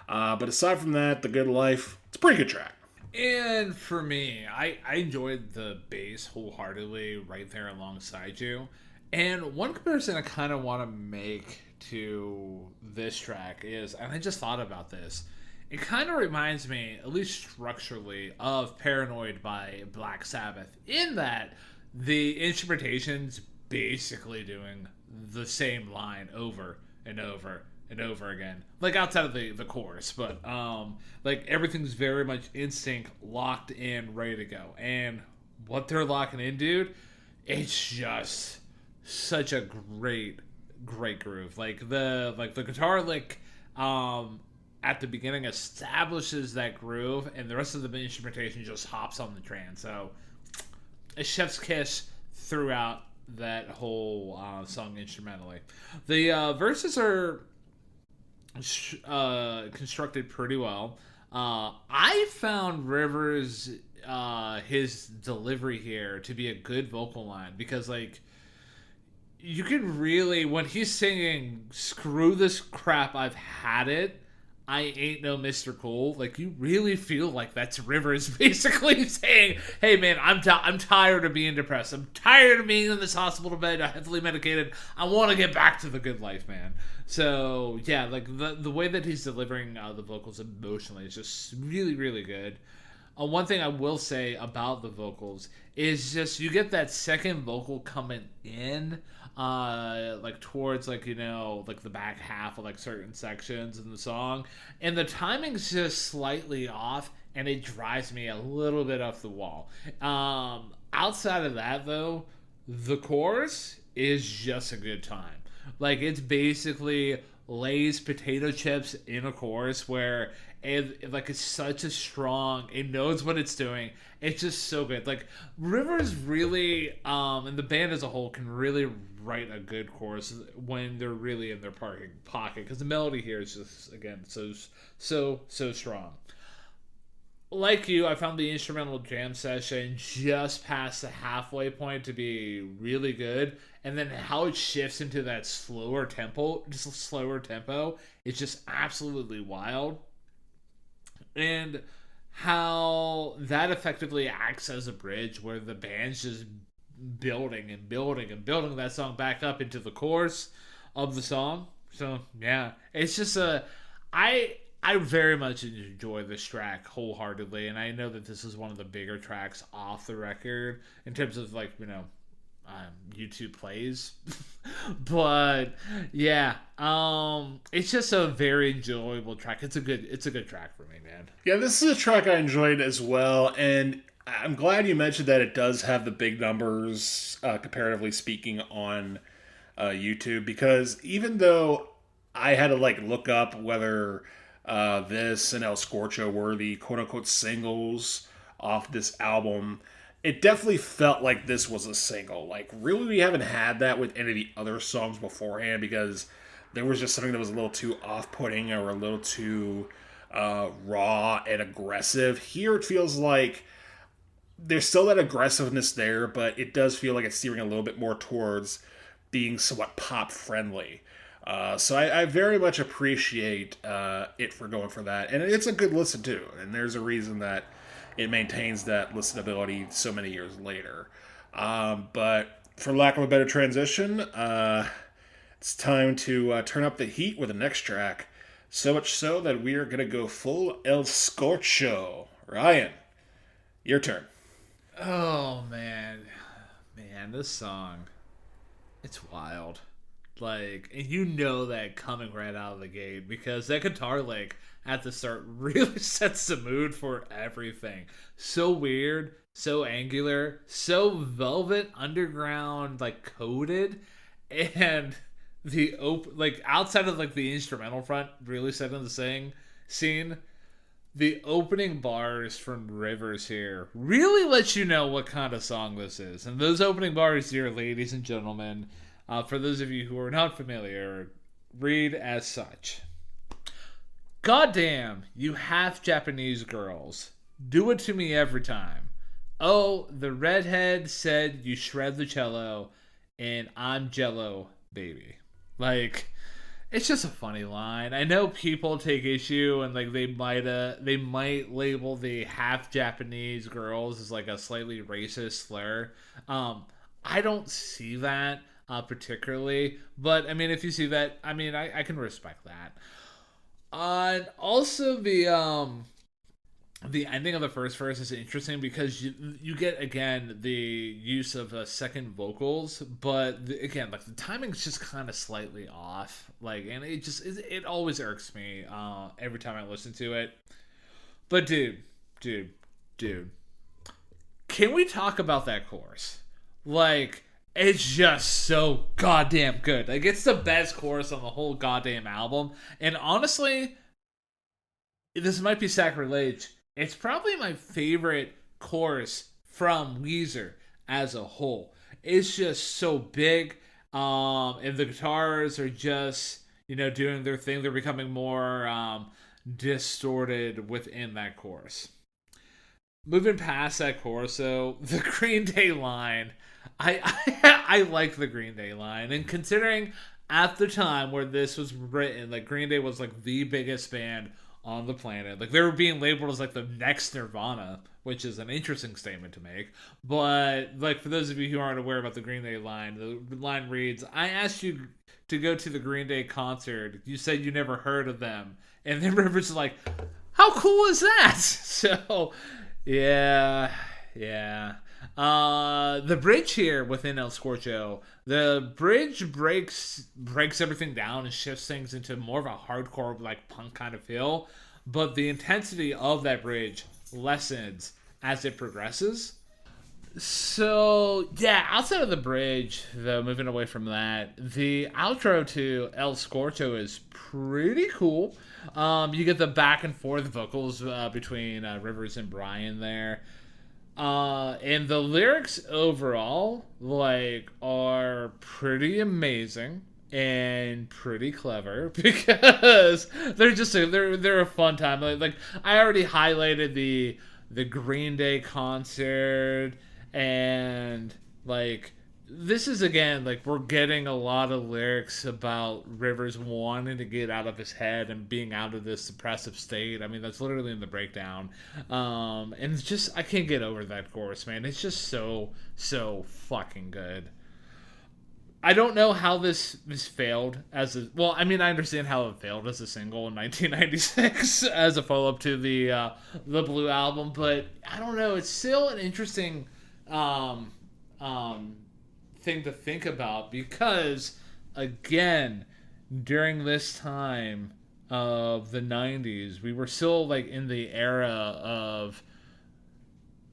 But aside from that, The Good Life, it's a pretty good track. And for me, I enjoyed the bass wholeheartedly right there alongside you. And one comparison I kind of want to make to this track is, and I just thought about this, it kind of reminds me, at least structurally, of Paranoid by Black Sabbath, in that the instrumentation's basically doing the same line over and over and over again, like outside of the chorus, but like everything's very much in sync, locked in, ready to go. And what they're locking in, dude, it's just such a great groove. Like the guitar lick at the beginning establishes that groove, and the rest of the instrumentation just hops on the trance. So a chef's kiss throughout that whole song instrumentally. The verses are constructed pretty well. I found Rivers his delivery here to be a good vocal line because like you can really when he's singing "Screw this crap, I've had it." I ain't no Mr. Cool. Like you really feel like that's Rivers basically saying, "Hey man, I'm tired of being depressed. I'm tired of being in this hospital bed, heavily medicated. I want to get back to the good life, man." So yeah, like the way that he's delivering the vocals emotionally is just really really good. One thing I will say about the vocals is just you get that second vocal coming in, like towards like like the back half of like certain sections in the song, and the timing's just slightly off, and it drives me a little bit off the wall. Outside of that though, the chorus is just a good time. Like it's basically Lay's potato chips in a chorus where like it's such a strong, it knows what it's doing. It's just so good. Like Rivers really and the band as a whole can really write a good chorus when they're really in their pocket because the melody here is just again so strong. Like you, I found the instrumental jam session just past the halfway point to be really good, and then how it shifts into that slower tempo, is just absolutely wild, and how that effectively acts as a bridge where the band's just building and building and building that song back up into the chorus of the song. So yeah, it's just I very much enjoy this track wholeheartedly, and I know that this is one of the bigger tracks off the record in terms of like YouTube plays, but yeah, it's just a very enjoyable track. It's a good track for me, man. Yeah, this is a track I enjoyed as well, and I'm glad you mentioned that it does have the big numbers, comparatively speaking, on YouTube, because even though I had to like look up whether this and El Scorcho were the quote-unquote singles off this album, it definitely felt like this was a single. Like, really, we haven't had that with any of the other songs beforehand because there was just something that was a little too off-putting or a little too raw and aggressive. Here it feels like there's still that aggressiveness there, but it does feel like it's steering a little bit more towards being somewhat pop-friendly. So I very much appreciate it for going for that. And it's a good listen, too. And there's a reason that it maintains that listenability so many years later. But for lack of a better transition, it's time to turn up the heat with the next track. So much so that we are going to go full El Scorcho. Ryan, your turn. Oh, man. Man, this song, it's wild. Like, and you know that coming right out of the gate because that guitar lick at the start really sets the mood for everything. So weird, so angular, so Velvet Underground like coded, and the like outside of like the instrumental front really setting the scene. The opening bars from Rivers here really let you know what kind of song this is, and those opening bars here, ladies and gentlemen. For those of you who are not familiar, read as such. Goddamn, you half Japanese girls. Do it to me every time. Oh, the redhead said you shred the cello, and I'm jello, baby. Like, it's just a funny line. I know people take issue and like they might label the half Japanese girls as like a slightly racist slur. I don't see that. Particularly, but I mean, if you see that, I mean, I can respect that. And also the ending of the first verse is interesting because you get again the use of second vocals, but again, like the timing's just kind of slightly off, like, and it always irks me every time I listen to it. But dude, can we talk about that chorus? Like, it's just so goddamn good. Like, it's the best chorus on the whole goddamn album. And honestly, this might be sacrilege. It's probably my favorite chorus from Weezer as a whole. it's just so big. And the guitars are just, doing their thing. They're becoming more distorted within that chorus. Moving past that chorus, so the Green Day line, I like the Green Day line, and considering at the time where this was written, like Green Day was like the biggest band on the planet. Like they were being labeled as like the next Nirvana, which is an interesting statement to make. But like for those of you who aren't aware about the Green Day line, the line reads, "I asked you to go to the Green Day concert. You said you never heard of them." And then Rivers like, "How cool is that?" So yeah, yeah. The bridge here within El Scorcho, the bridge breaks everything down and shifts things into more of a hardcore like punk kind of feel, but the intensity of that bridge lessens as it progresses. So yeah, outside of the bridge, though, moving away from that, the outro to El Scorcho is pretty cool. You get the back and forth vocals between Rivers and Brian there. And the lyrics overall, like, are pretty amazing and pretty clever because they're a fun time. Like I already highlighted the Green Day concert, and like this is again like we're getting a lot of lyrics about Rivers wanting to get out of his head and being out of this depressive state. I mean, that's literally in the breakdown. And it's just I can't get over that chorus, man. It's just so fucking good. I don't know how this failed as a well. I mean, I understand how it failed as a single in 1996 as a follow up to the Blue album, but I don't know. It's still an interesting um, um, thing to think about because again, during this time of the 90s, we were still like in the era of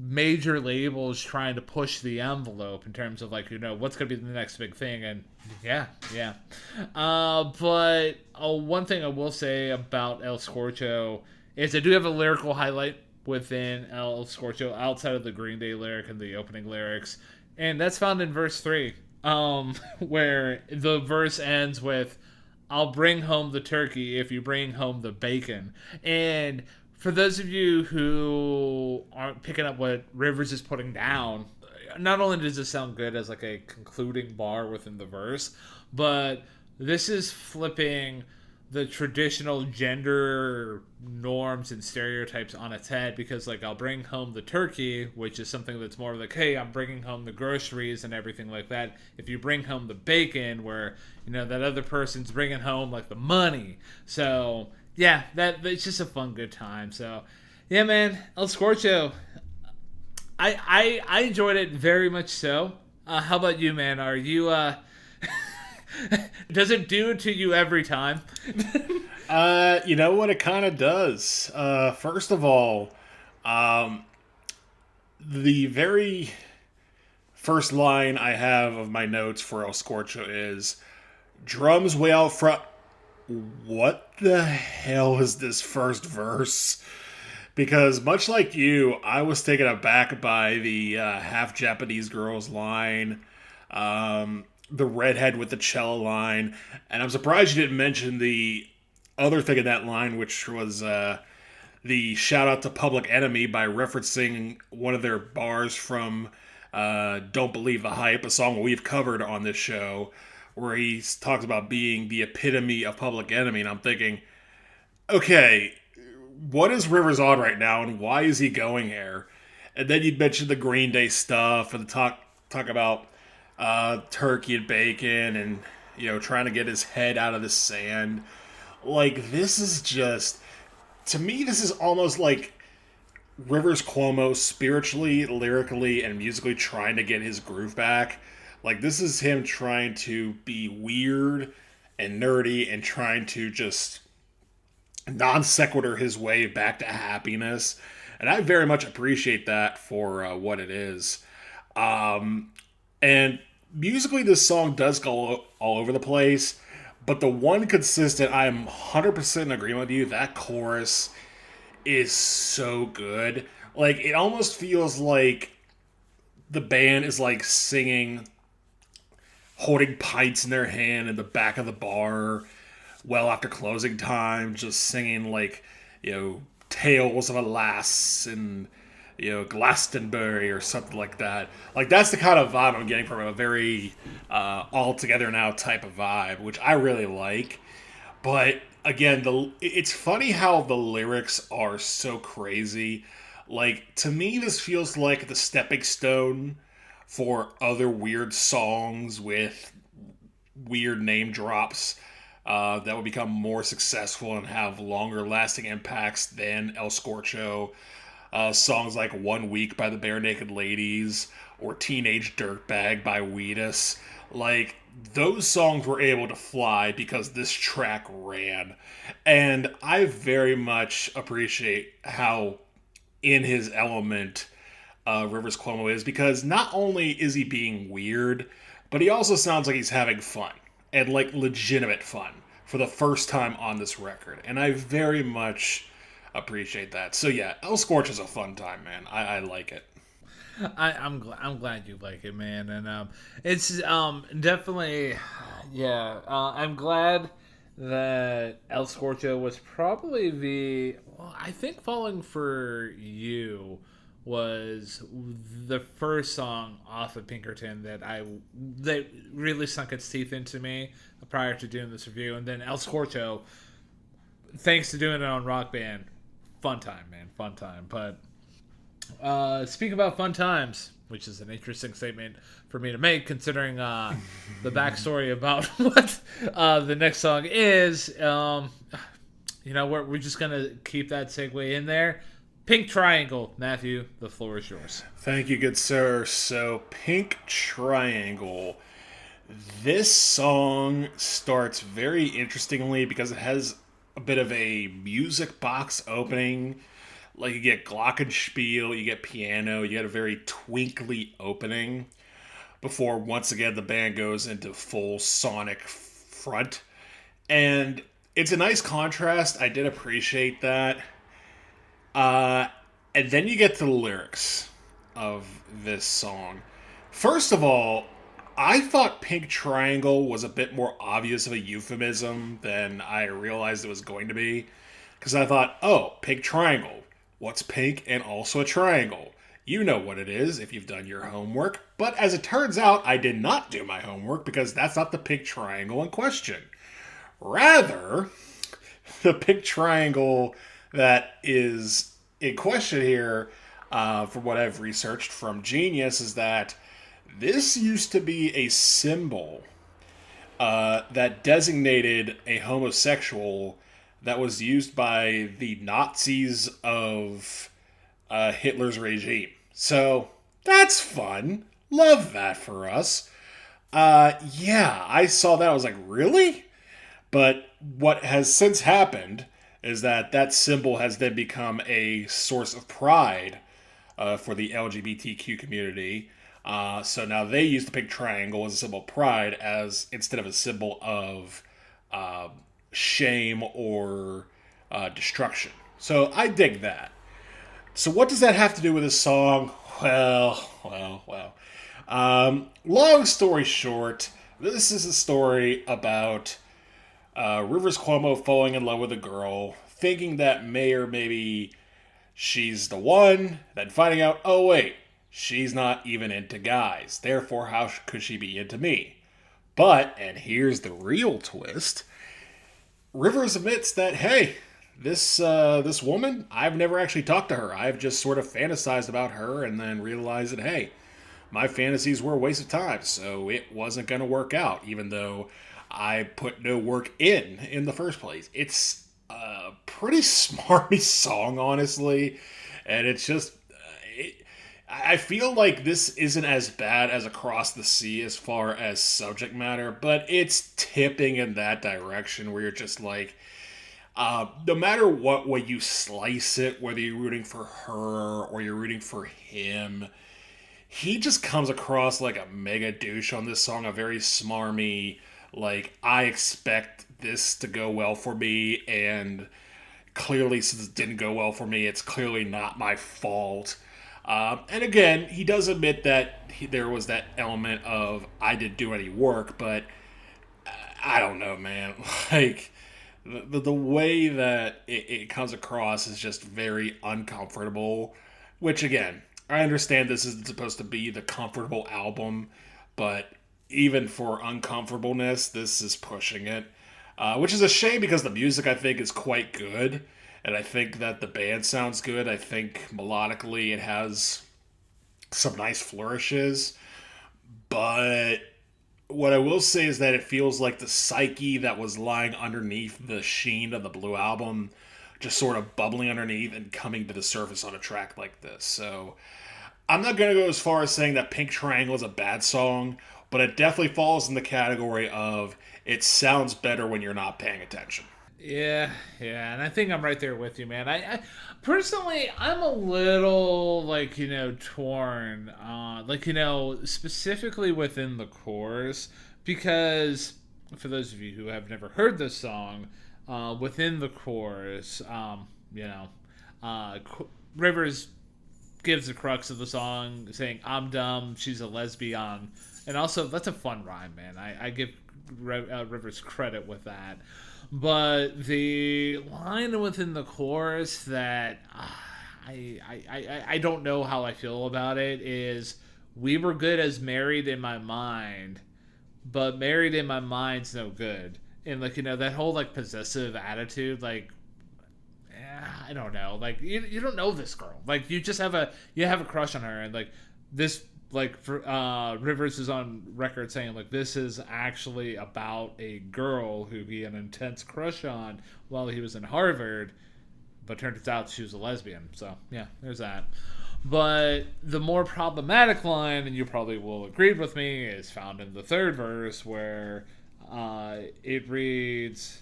major labels trying to push the envelope in terms of like what's going to be the next big thing. And yeah. But one thing I will say about El Scorcho is I do have a lyrical highlight within El Scorcho outside of the Green Day lyric and the opening lyrics, and that's found in verse 3, where the verse ends with, "I'll bring home the turkey if you bring home the bacon." And for those of you who aren't picking up what Rivers is putting down, not only does it sound good as like a concluding bar within the verse, but this is flipping the traditional gender norms and stereotypes on its head because like I'll bring home the turkey, which is something that's more like, hey, I'm bringing home the groceries and everything like that. If you bring home the bacon, where that other person's bringing home like the money. So yeah, that's just a fun, good time. So, yeah, man, El Scorcho, I enjoyed it very much so. How about you, man? Are you does it do it to you every time? You know what? It kind of does. First of all, the very first line I have of my notes for El Scorcho is drums way out front. What the hell is this first verse? Because much like you, I was taken aback by the half Japanese girls line, the redhead with the cello line, and I'm surprised you didn't mention the other thing in that line, which was the shout out to Public Enemy by referencing one of their bars from Don't Believe the Hype, a song we've covered on this show, where he talks about being the epitome of Public Enemy, and I'm thinking, okay, what is Rivers on right now, and why is he going here? And then you'd mention the Green Day stuff, and talk about turkey and bacon, and trying to get his head out of the sand. Like, this is just, to me, this is almost like Rivers Cuomo spiritually, lyrically, and musically trying to get his groove back. Like, this is him trying to be weird and nerdy and trying to just non sequitur his way back to happiness. And I very much appreciate that for what it is. And musically, this song does go all over the place. But the one consistent, I am 100% in agreement with you, that chorus is so good. Like, it almost feels like the band is like singing holding pints in their hand in the back of the bar well after closing time, just singing like, tales of a lass and Glastonbury or something like that. Like that's the kind of vibe I'm getting from a very all together now type of vibe, which I really like. But again, it's funny how the lyrics are so crazy. Like to me, this feels like the stepping stone for other weird songs with weird name drops that will become more successful and have longer lasting impacts than El Scorcho. Songs like One Week by the Bare Naked Ladies or Teenage Dirtbag by Weezer. Like, those songs were able to fly because this track ran. And I very much appreciate how in his element Rivers Cuomo is, because not only is he being weird, but he also sounds like he's having fun and like legitimate fun for the first time on this record. And I very much appreciate that. So yeah, El Scorch is a fun time, man. I like it. I'm glad you like it, man, and it's definitely yeah. I'm glad that El Scorcho was probably I think Falling for You was the first song off of Pinkerton that really sunk its teeth into me prior to doing this review, and then El Scorcho, thanks to doing it on Rock Band, fun time, man, fun time. But speaking about fun times, which is an interesting statement for me to make, considering the backstory about what the next song is. We're just gonna keep that segue in there. Pink Triangle, Matthew. The floor is yours. Thank you, good sir. So, Pink Triangle. This song starts very interestingly because it has a bit of a music box opening. Like you get glockenspiel, you get piano, you get a very twinkly opening before once again the band goes into full sonic front. And it's a nice contrast. I did appreciate that. And then you get to the lyrics of this song. First of all, I thought Pink Triangle was a bit more obvious of a euphemism than I realized it was going to be. Because I thought, oh, Pink Triangle. What's pink and also a triangle? You know what it is if you've done your homework. But as it turns out, I did not do my homework because that's not the pink triangle in question. Rather, the pink triangle that is in question here, from what I've researched from Genius, is that this used to be a symbol that designated a homosexual that was used by the Nazis of Hitler's regime. So that's fun. Love that for us. Yeah, I saw that. I was like, really? But what has since happened is that symbol has then become a source of pride for the LGBTQ community. So now they use the pink triangle as a symbol of pride as instead of a symbol of shame or destruction. So I dig that. So what does that have to do with this song? Well. Long story short, this is a story about Rivers Cuomo falling in love with a girl, thinking that maybe she's the one, then finding out, oh wait, she's not even into guys. Therefore, how could she be into me? But, and here's the real twist, Rivers admits that, hey, this woman, I've never actually talked to her. I've just sort of fantasized about her and then realized that, hey, my fantasies were a waste of time, so it wasn't going to work out, even though I put no work in the first place. It's a pretty smarmy song, honestly, and it's just... I feel like this isn't as bad as Across the Sea as far as subject matter, but it's tipping in that direction where you're just like, no matter what way you slice it, whether you're rooting for her or you're rooting for him, he just comes across like a mega douche on this song, a very smarmy, like, I expect this to go well for me, and clearly since it didn't go well for me, it's clearly not my fault. And again, he does admit that there was that element of I didn't do any work, but I don't know, man. Like the way that it comes across is just very uncomfortable. Which again, I understand this isn't supposed to be the comfortable album, but even for uncomfortableness, this is pushing it. Which is a shame because the music I think is quite good, and I think that the band sounds good. I think melodically it has some nice flourishes, but what I will say is that it feels like the psyche that was lying underneath the sheen of the Blue Album just sort of bubbling underneath and coming to the surface on a track like this. So I'm not going to go as far as saying that Pink Triangle is a bad song, but it definitely falls in the category of it sounds better when you're not paying attention. Yeah, yeah, and I think I'm right there with you, man. I personally, I'm a little like torn, specifically within the chorus, because for those of you who have never heard this song, within the chorus, Rivers gives the crux of the song, saying "I'm dumb, she's a lesbian," and also that's a fun rhyme, man. I give Rivers credit with that. But the line within the chorus that I don't know how I feel about it is, "We were good as married in my mind, but married in my mind's no good." And that whole like possessive attitude, like I don't know, like you don't know this girl, like you have a crush on her, and like this like for Rivers is on record saying like this is actually about a girl who he had an intense crush on while he was in Harvard, but turned out she was a lesbian. So yeah, there's that. But the more problematic line, and you probably will agree with me, is found in the third verse where it reads,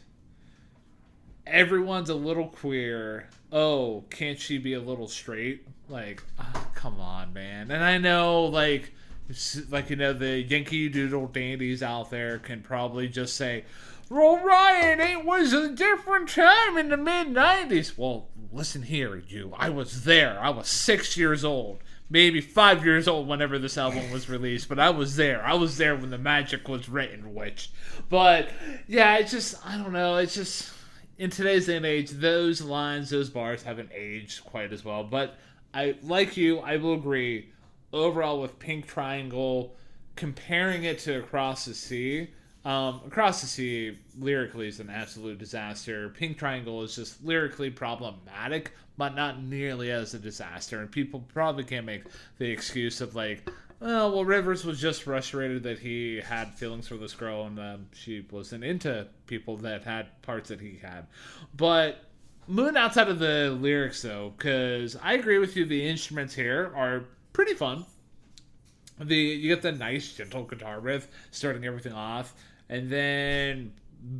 "Everyone's a little queer. Oh, can't she be a little straight?" Like, come on, man. And I know, the Yankee Doodle dandies out there can probably just say, "Well, Ryan, it was a different time in the mid '90s." Well, listen here, you. I was there. I was 6 years old. Maybe 5 years old whenever this album was released, but I was there. I was there when the magic was written, which. But, yeah, it's just, I don't know. It's just, in today's day and age, those lines, those bars haven't aged quite as well. But I will agree, overall with Pink Triangle, comparing it to Across the Sea, Across the Sea lyrically is an absolute disaster. Pink Triangle is just lyrically problematic, but not nearly as a disaster. And people probably can't make the excuse of like, "Oh, well, Rivers was just frustrated that he had feelings for this girl and she wasn't into people that had parts that he had." But moving outside of the lyrics, though, because I agree with you, the instruments here are pretty fun. You get the nice gentle guitar riff starting everything off, and then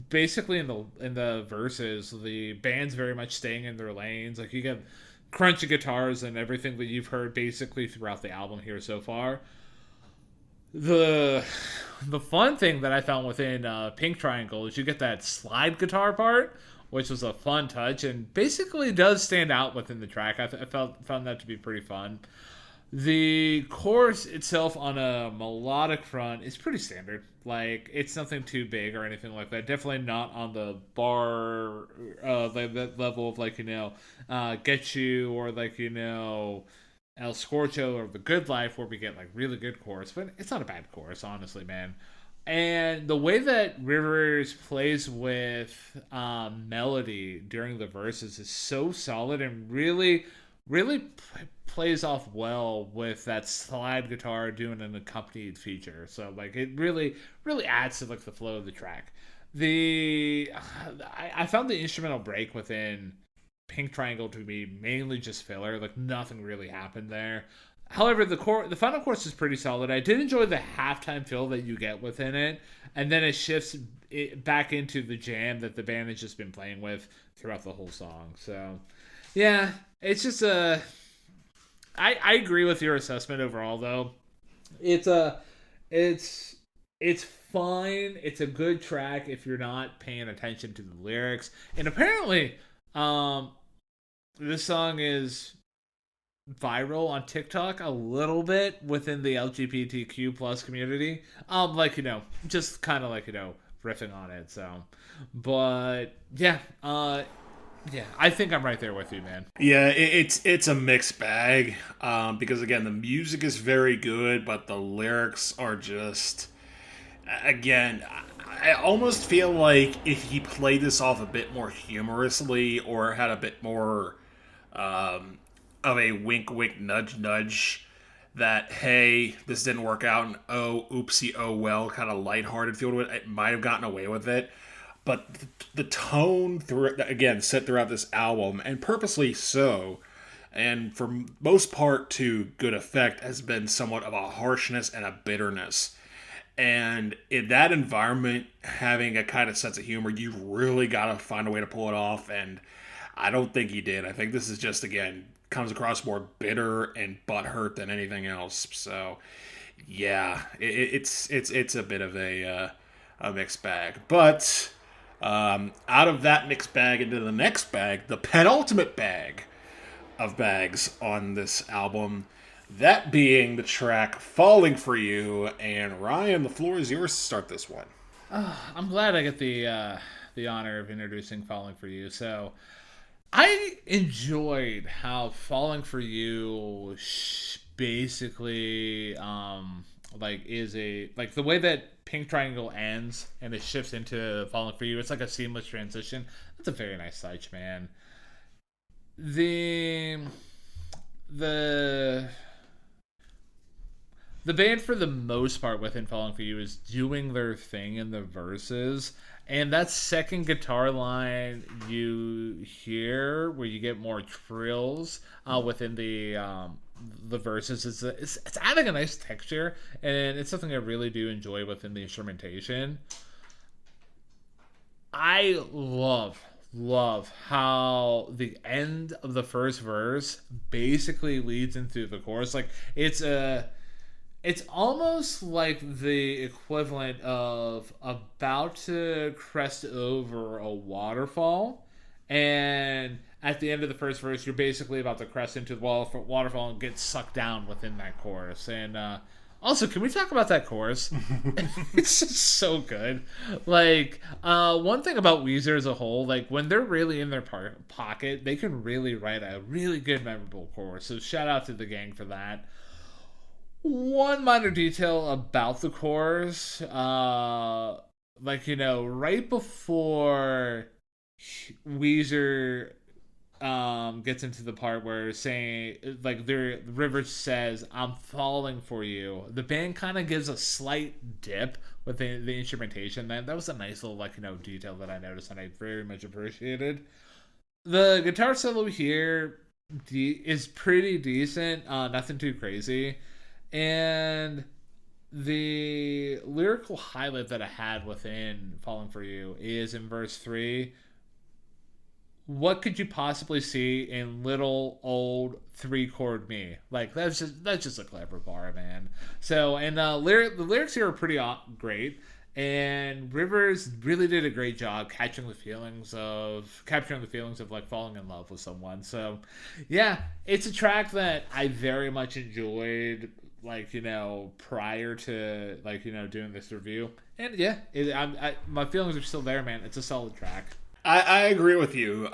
basically in the verses, the band's very much staying in their lanes. Like you get crunchy guitars and everything that you've heard basically throughout the album here so far. The fun thing that I found within Pink Triangle is you get that slide guitar part, which was a fun touch and basically does stand out within the track. Found that to be pretty fun. The chorus itself on a melodic front is pretty standard. Like, it's nothing too big or anything like that. Definitely not on the bar level of, Getchoo or, El Scorcho or The Good Life, where we get, really good chorus. But it's not a bad chorus, honestly, man. And the way that Rivers plays with melody during the verses is so solid and really plays off well with that slide guitar doing an accompanied feature. So it really adds to the flow of the track. I found the instrumental break within Pink Triangle to be mainly just filler. Nothing really happened there. However, the final chorus is pretty solid. I did enjoy the halftime feel that you get within it, and then it shifts back into the jam that the band has just been playing with throughout the whole song. So, yeah, it's just I agree with your assessment overall, though. It's fine. It's a good track if you're not paying attention to the lyrics. And apparently, this song is viral on TikTok a little bit within the LGBTQ plus community. Just kind of riffing on it. So, but yeah, I think I'm right there with you, man. Yeah, it's a mixed bag because again, the music is very good, but the lyrics are just again. I almost feel like if he played this off a bit more humorously or had a bit more of a wink, wink, nudge, nudge, that hey, this didn't work out, and oh, oopsie, oh well, kind of lighthearted feel to it. It might have gotten away with it, but the tone through again set throughout this album, and purposely so, and for most part to good effect, has been somewhat of a harshness and a bitterness. And in that environment, having a kind of sense of humor, you really got to find a way to pull it off. And I don't think he did. I think this is just, again, comes across more bitter and butthurt than anything else. So, yeah, it's a bit of a mixed bag. But out of that mixed bag into the next bag, the penultimate bag of bags on this album. That being the track Falling For You. And Ryan, the floor is yours to start this one. I'm glad I get the honor of introducing "Falling for You." So, I enjoyed how "Falling for You" basically is a the way that Pink Triangle ends and it shifts into "Falling for You." It's like a seamless transition. That's a very nice touch, man. The the the band for the most part within Falling For You is doing their thing in the verses, and that second guitar line you hear where you get more trills within the verses it's adding a nice texture, and it's something I really do enjoy within the instrumentation. I love how the end of the first verse basically leads into the chorus. It's almost like the equivalent of about to crest over a waterfall, and at the end of the first verse, you're basically about to crest into the waterfall and get sucked down within that chorus. And also, can we talk about that chorus? It's just so good. One thing about Weezer as a whole, when they're really in their pocket, they can really write a really good, memorable chorus. So shout out to the gang for that. One minor detail about the chorus, right before Weezer gets into the part where saying their River says "I'm falling for you," the band kind of gives a slight dip with the instrumentation. That was a nice little detail that I noticed and I very much appreciated. The guitar solo here is pretty decent, nothing too crazy. And the lyrical highlight that I had within "Falling for You" is in verse 3. What could you possibly see in little old 3-chord me? That's just a clever bar, man. So, and the lyrics here are pretty great, and Rivers really did a great job capturing the feelings of falling in love with someone. So, yeah, it's a track that I very much enjoyed, prior to doing this review. And yeah, my feelings are still there, man. It's a solid track. I agree with you.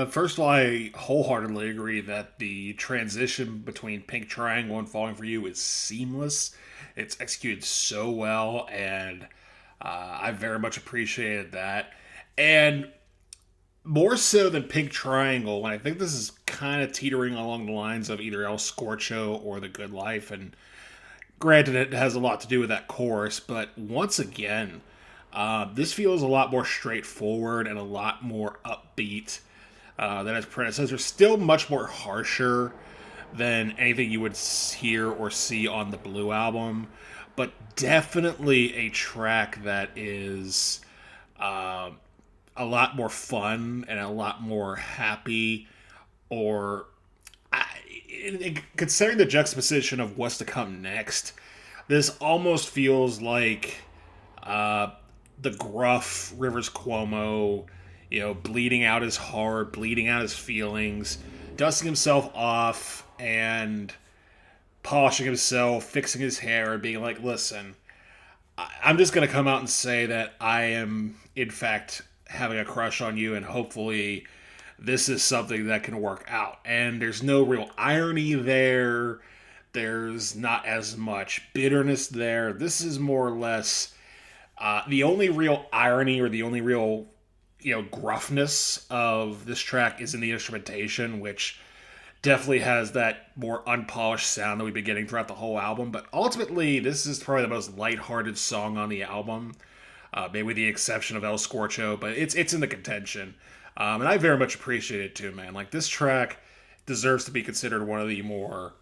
First of all, I wholeheartedly agree that the transition between Pink Triangle and Falling For You is seamless. It's executed so well, and I very much appreciated that. And more so than Pink Triangle, and I think this is kind of teetering along the lines of either El Scorcho or The Good Life, and granted, it has a lot to do with that chorus, but once again, this feels a lot more straightforward and a lot more upbeat than its predecessor. Still much more harsher than anything you would hear or see on the Blue album, but definitely a track that is a lot more fun and a lot more happy, or considering the juxtaposition of what's to come next, this almost feels like the gruff Rivers Cuomo, bleeding out his heart, bleeding out his feelings, dusting himself off and polishing himself, fixing his hair, and being like, listen, I'm just going to come out and say that I am, in fact, having a crush on you, and hopefully this is something that can work out. And there's no real irony there. There's not as much bitterness there. This is more or less the only real irony or the only real, gruffness of this track is in the instrumentation, which definitely has that more unpolished sound that we've been getting throughout the whole album. But ultimately, this is probably the most lighthearted song on the album, maybe with the exception of El Scorcho, but it's in the contention. And I very much appreciate it too, man. Like, this track deserves to be considered one of the more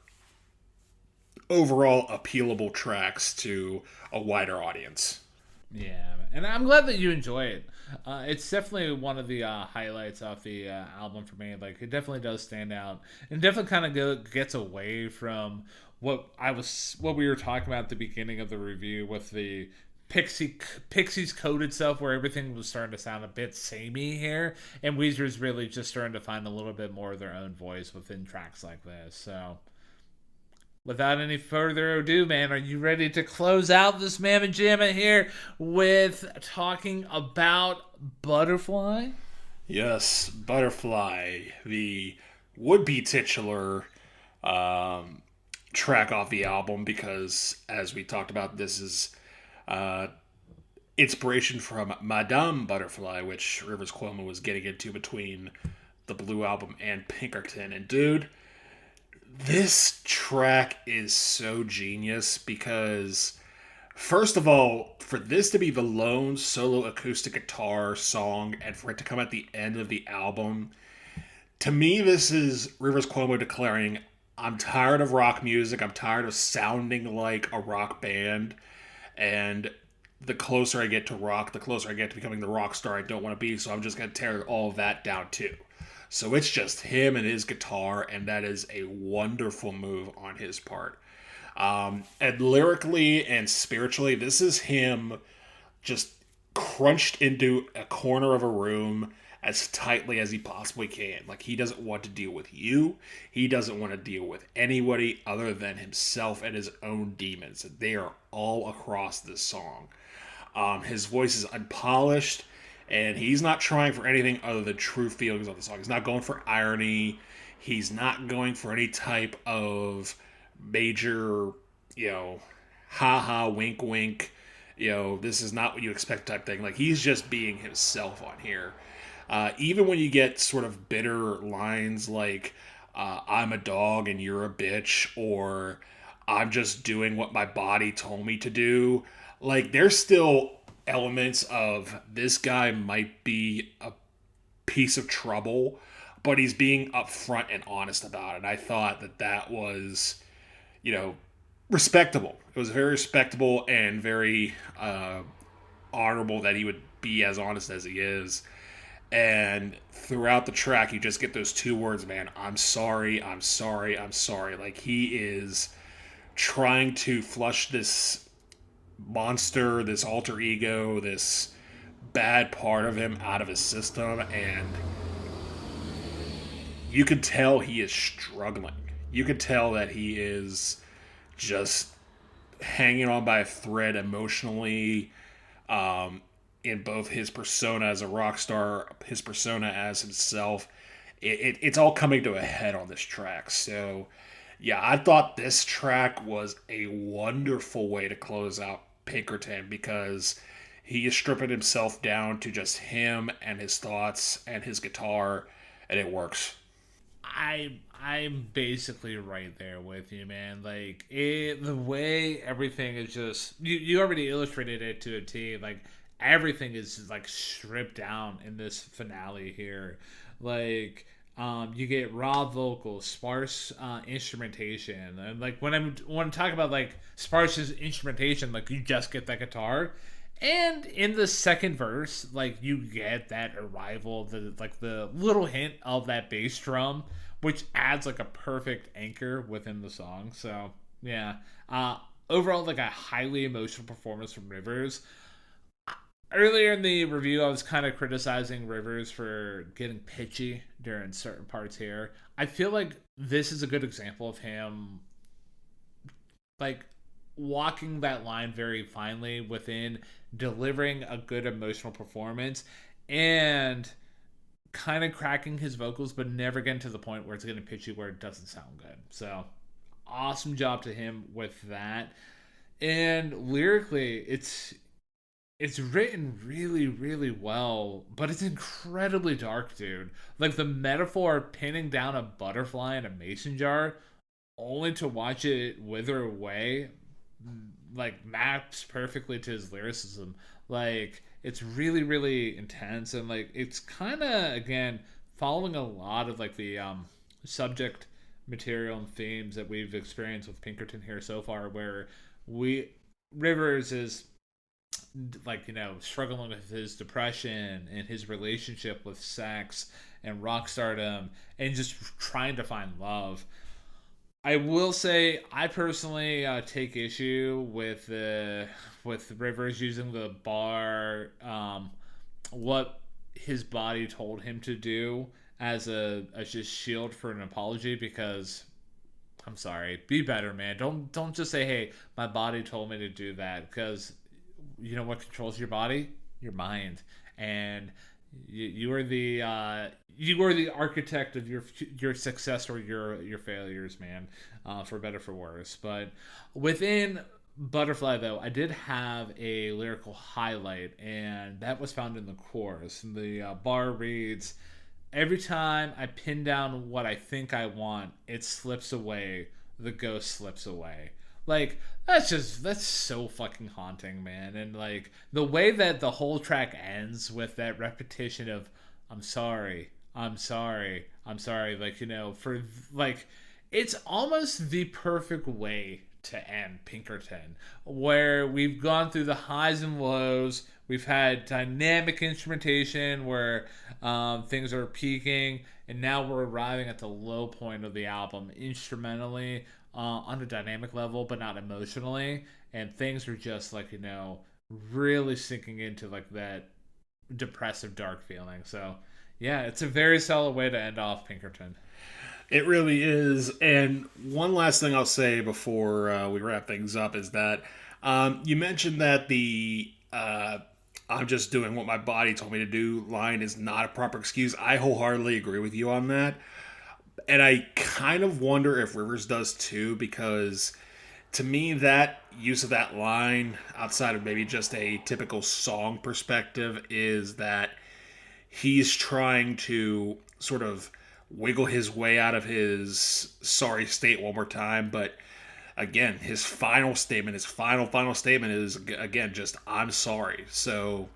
overall appealable tracks to a wider audience. Yeah, and I'm glad that you enjoy it. It's definitely one of the highlights of the album for me. Like, it definitely does stand out, and definitely kind of gets away from what we were talking about at the beginning of the review with the Pixies coded stuff, where everything was starting to sound a bit samey here, and Weezer's really just starting to find a little bit more of their own voice within tracks like this. So, without any further ado, man, are you ready to close out this Mamma Jamma here with talking about Butterfly? Yes, Butterfly, the would-be titular track off the album, because, as we talked about, this is inspiration from Madame Butterfly, which Rivers Cuomo was getting into between the Blue Album and Pinkerton. And, dude, this track is so genius because, first of all, for this to be the lone solo acoustic guitar song and for it to come at the end of the album, to me, this is Rivers Cuomo declaring, I'm tired of rock music. I'm tired of sounding like a rock band. And the closer I get to rock, the closer I get to becoming the rock star I don't want to be. So I'm just going to tear all of that down too. So it's just him and his guitar, and that is a wonderful move on his part. And lyrically and spiritually, this is him just crunched into a corner of a room as tightly as he possibly can. Like, he doesn't want to deal with you. He doesn't want to deal with anybody other than himself and his own demons. They are all across this song. His voice is unpolished, and he's not trying for anything other than true feelings on the song. He's not going for irony. He's not going for any type of major, ha-ha, wink-wink, this is not what you expect type thing. Like, he's just being himself on here. Even when you get sort of bitter lines like, I'm a dog and you're a bitch, or I'm just doing what my body told me to do, like, there's still elements of this guy might be a piece of trouble, but he's being upfront and honest about it. And I thought that was, respectable. It was very respectable and very honorable that he would be as honest as he is. And throughout the track, you just get those two words, man. I'm sorry, I'm sorry, I'm sorry. Like, he is trying to flush this monster, this alter ego, this bad part of him out of his system. And you could tell he is struggling. You could tell that he is just hanging on by a thread emotionally, in both his persona as a rock star, his persona as himself. It's all coming to a head on this track. So, yeah, I thought this track was a wonderful way to close out Pinkerton, because he is stripping himself down to just him and his thoughts and his guitar, and it works. I'm basically right there with you, man. Like, the way everything is just, you already illustrated it to a T. Like, everything is like stripped down in this finale here. Like, you get raw vocals, sparse instrumentation, and like when I'm talking about like sparse instrumentation, like, you just get that guitar. And in the second verse, like, you get that arrival, the little hint of that bass drum, which adds like a perfect anchor within the song. So yeah, overall, like, a highly emotional performance from Rivers. earlier in the review, I was kind of criticizing Rivers for getting pitchy during certain parts here. I feel like this is a good example of him, like, walking that line very finely within delivering a good emotional performance and kind of cracking his vocals, but never getting to the point where it's getting pitchy where it doesn't sound good. So, awesome job to him with that. And lyrically, it's written really, really well, but it's incredibly dark, dude. Like the metaphor of pinning down a butterfly in a mason jar only to watch it wither away, like maps perfectly to his lyricism. Like it's really, really intense, and like it's kind of again following a lot of like the subject material and themes that we've experienced with Pinkerton here so far, where we Rivers is like struggling with his depression and his relationship with sex and rock stardom and just trying to find love. I will say I personally take issue with Rivers using the bar, what his body told him to do as a as just shield for an apology, because I'm sorry, be better, man. Don't just say, hey, my body told me to do that, because you know what controls your body? Your mind. And you are the architect of your success or your failures, man, for better for worse. But within Butterfly, though, I did have a lyrical highlight, and that was found in the chorus. And the bar reads, "Every time I pin down what I think I want, it slips away. The ghost slips away." Like that's so fucking haunting, man. And like the way that the whole track ends with that repetition of "I'm sorry, I'm sorry, I'm sorry," like for like it's almost the perfect way to end Pinkerton, where we've gone through the highs and lows. We've had dynamic instrumentation where things are peaking, and now we're arriving at the low point of the album instrumentally, on a dynamic level, but not emotionally. And things are just like, really sinking into like that depressive, dark feeling. So, yeah, it's a very solid way to end off Pinkerton. It really is. And one last thing I'll say before we wrap things up is that you mentioned that the "I'm just doing what my body told me to do" line is not a proper excuse. I wholeheartedly agree with you on that. And I kind of wonder if Rivers does too, because to me, that use of that line, outside of maybe just a typical song perspective, is that he's trying to sort of wiggle his way out of his sorry state one more time. But again, his final statement, his final statement is, again, just "I'm sorry." So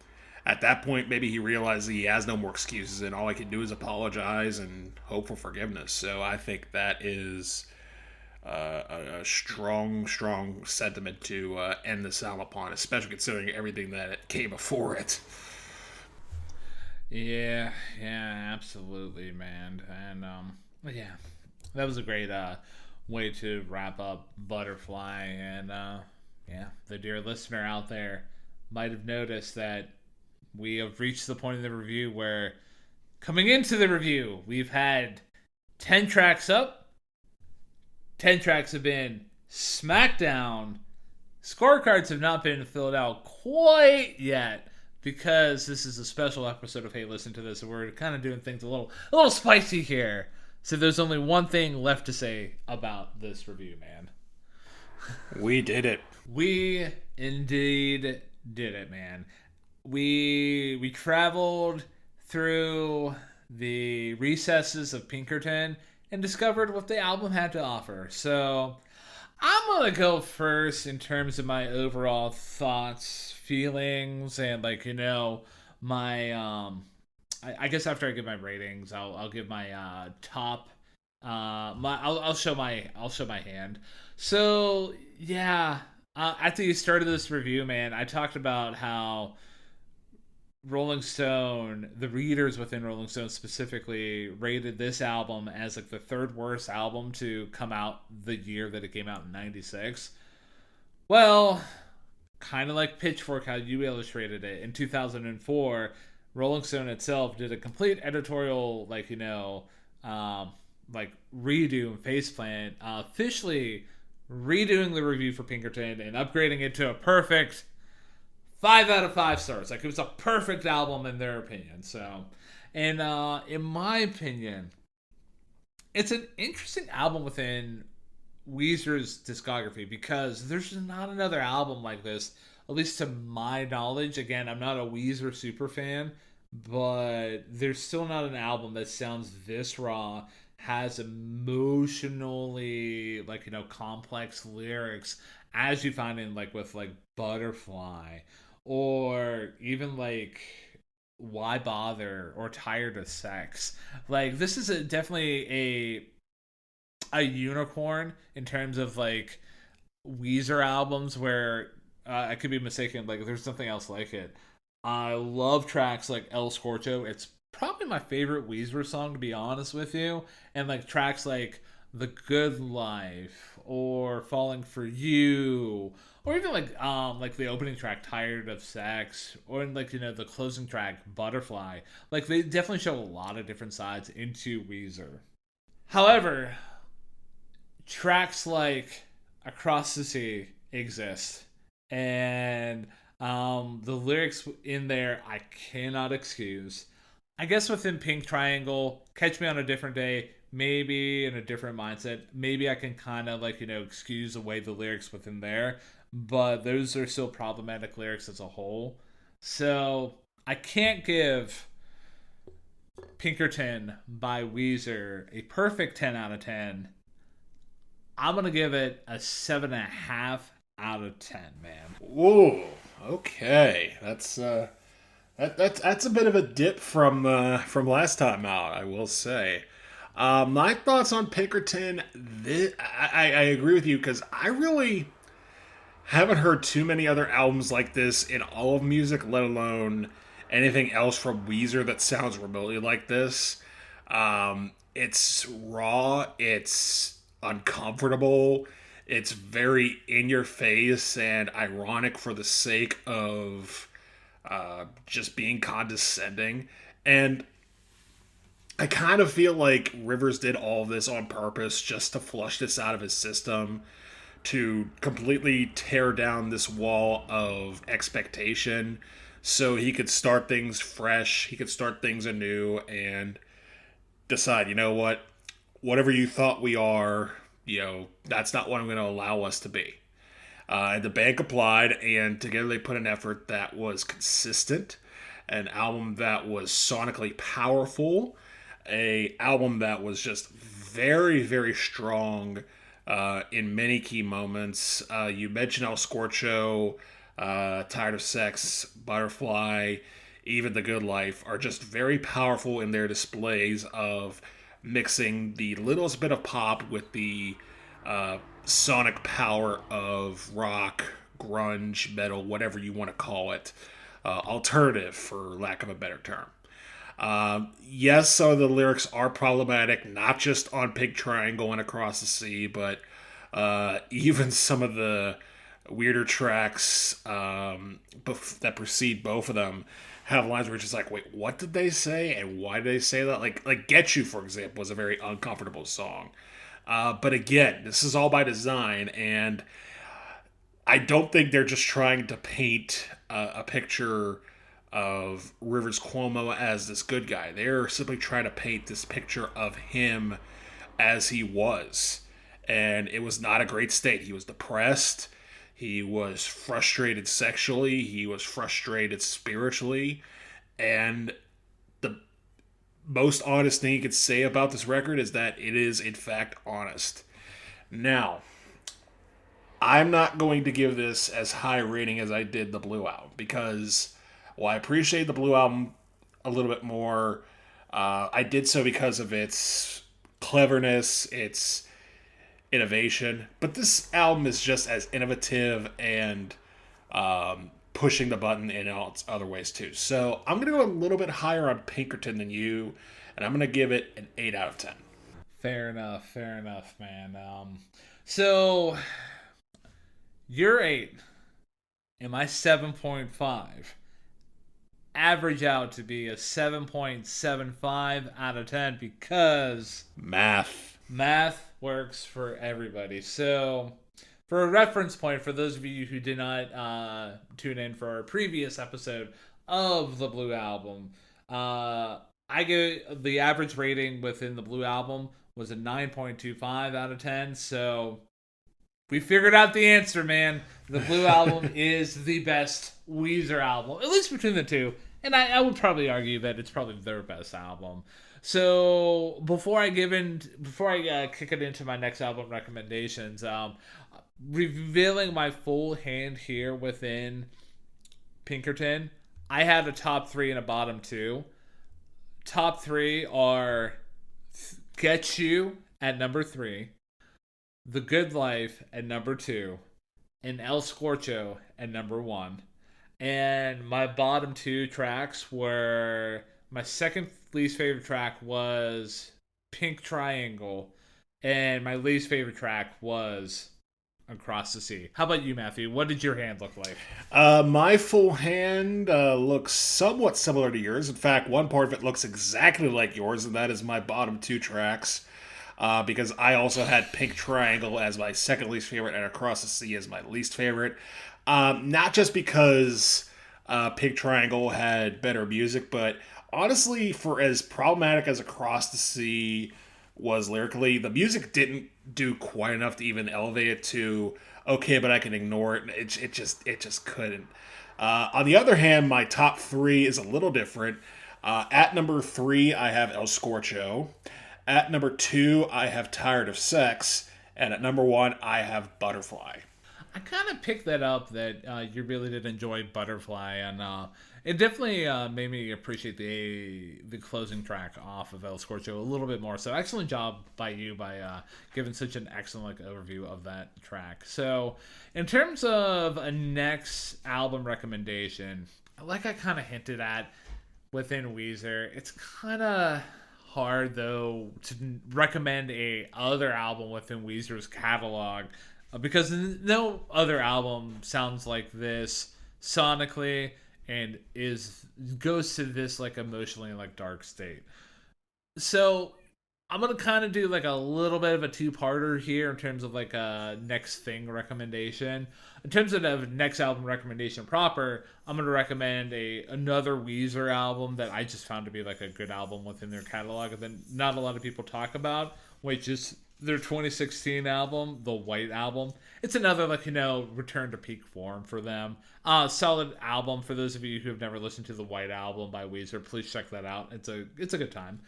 at that point, maybe he realizes he has no more excuses, and all I can do is apologize and hope for forgiveness. So I think that is a strong, strong sentiment to end this album upon, especially considering everything that came before it. Yeah, yeah, absolutely, man. And yeah, that was a great way to wrap up Butterfly. And yeah, the dear listener out there might have noticed that we have reached the point of the review where, coming into the review, we've had 10 tracks up, 10 tracks have been smacked down. Scorecards have not been filled out quite yet, because this is a special episode of Hey Listen to This, and we're kind of doing things a little spicy here. So there's only one thing left to say about this review, man. We did it. We indeed did it, man. We traveled through the recesses of Pinkerton and discovered what the album had to offer. So I'm gonna go first in terms of my overall thoughts, feelings, and like my I guess after I give my ratings, I'll give my top my I'll show my hand. So yeah, at the start of this review, man, I talked about how Rolling Stone, the readers within Rolling Stone specifically, rated this album as like the third worst album to come out the year that it came out in '96. Well, kind of like Pitchfork, how you illustrated it in 2004. Rolling Stone itself did a complete editorial, um, like redo and faceplant, officially redoing the review for Pinkerton and upgrading it to a perfect 5 out of 5 stars. Like, it was a perfect album in their opinion. So, and in my opinion, it's an interesting album within Weezer's discography because there's not another album like this, at least to my knowledge. Again, I'm not a Weezer super fan, but there's still not an album that sounds this raw, has emotionally, complex lyrics as you find in, with, Butterfly, or even, Why Bother, or Tired of Sex. Like, this is definitely a unicorn in terms of Weezer albums where I could be mistaken. Like, there's something else like it. I love tracks like El Scorcho. It's probably my favorite Weezer song, to be honest with you. And tracks like The Good Life or Falling for You, or even like the opening track Tired of Sex, or in the closing track Butterfly. Like, they definitely show a lot of different sides into Weezer. However, tracks like Across the Sea exist, and the lyrics in there I cannot excuse. I guess within Pink Triangle, Catch Me on a Different Day, maybe in a different mindset, maybe I can kind of excuse away the lyrics within there, but those are still problematic lyrics as a whole. So I can't give Pinkerton by Weezer a perfect 10 out of 10. I'm gonna give it a 7.5 out of 10, man. Whoa. Okay. That's a bit of a dip from last time out, I will say. My thoughts on Pinkerton. I agree with you because I really haven't heard too many other albums like this in all of music, let alone anything else from Weezer that sounds remotely like this. It's raw, it's uncomfortable, it's very in your face and ironic for the sake of just being condescending. And I kind of feel like Rivers did all of this on purpose just to flush this out of his system, to completely tear down this wall of expectation so he could start things fresh, he could start things anew, and decide, you know what, whatever you thought we are, that's not what I'm going to allow us to be. And the band applied, and together they put an effort that was consistent, an album that was sonically powerful, a album that was just very, very strong in many key moments. You mentioned El Scorcho, Tired of Sex, Butterfly, even The Good Life are just very powerful in their displays of mixing the littlest bit of pop with the sonic power of rock, grunge, metal, whatever you want to call it, alternative, for lack of a better term. Yes, some of the lyrics are problematic, not just on Pink Triangle and Across the Sea, but even some of the weirder tracks that precede both of them have lines where it's just like, wait, what did they say, and why did they say that? Like "Getchoo," for example, was a very uncomfortable song. But again, this is all by design, and I don't think they're just trying to paint a picture of Rivers Cuomo as this good guy. They're simply trying to paint this picture of him as he was. And it was not a great state. He was depressed. He was frustrated sexually. He was frustrated spiritually. And the most honest thing you could say about this record is that it is, in fact, honest. Now, I'm not going to give this as high a rating as I did the Blue Album because, while I appreciate the Blue Album a little bit more, I did so because of its cleverness, its innovation. But this album is just as innovative and pushing the button in all its other ways too. So I'm going to go a little bit higher on Pinkerton than you, and I'm going to give it an 8 out of 10. Fair enough, man. So your 8 and my 7.5 average out to be a 7.75 out of 10 because math works for everybody. So, for a reference point, for those of you who did not tune in for our previous episode of the Blue Album, I give the average rating within the Blue Album was a 9.25 out of 10. So, we figured out the answer, man. The Blue Album is the best Weezer album, at least between the two. And I would probably argue that it's probably their best album. So before I kick it into my next album recommendations, revealing my full hand here within Pinkerton, I had a top 3 and a bottom 2. Top 3 are Getchoo at number 3, The Good Life at number 2, and El Scorcho at number 1. And my bottom 2 tracks were, my second least favorite track was Pink Triangle, and my least favorite track was Across the Sea. How about you, Matthew? What did your hand look like? My full hand looks somewhat similar to yours. In fact, one part of it looks exactly like yours, and that is my bottom 2 tracks. Because I also had Pink Triangle as my second least favorite and Across the Sea as my least favorite. Not just because Pink Triangle had better music, but honestly, for as problematic as Across the Sea was lyrically, the music didn't do quite enough to even elevate it to okay, but I can ignore it. It just couldn't. On the other hand, my top 3 is a little different. At number 3, I have El Scorcho. At number 2, I have Tired of Sex. And at number 1, I have Butterfly. I kind of picked that up that you really did enjoy Butterfly, and it definitely made me appreciate the closing track off of El Scorcho a little bit more. So excellent job by you by giving such an excellent overview of that track. So in terms of a next album recommendation, like I kind of hinted at within Weezer, it's kind of hard though to recommend a other album within Weezer's catalog. Because no other album sounds like this sonically and goes to this like emotionally like dark state. So I'm gonna kind of do like a little bit of a two-parter here in terms of like a next thing recommendation. In terms of the next album recommendation proper, I'm gonna recommend another Weezer album that I just found to be like a good album within their catalog that not a lot of people talk about, which is their 2016 album, the White Album. It's another return to peak form for them. Solid album for those of you who have never listened to the White Album by Weezer. Please check that out. It's a good time.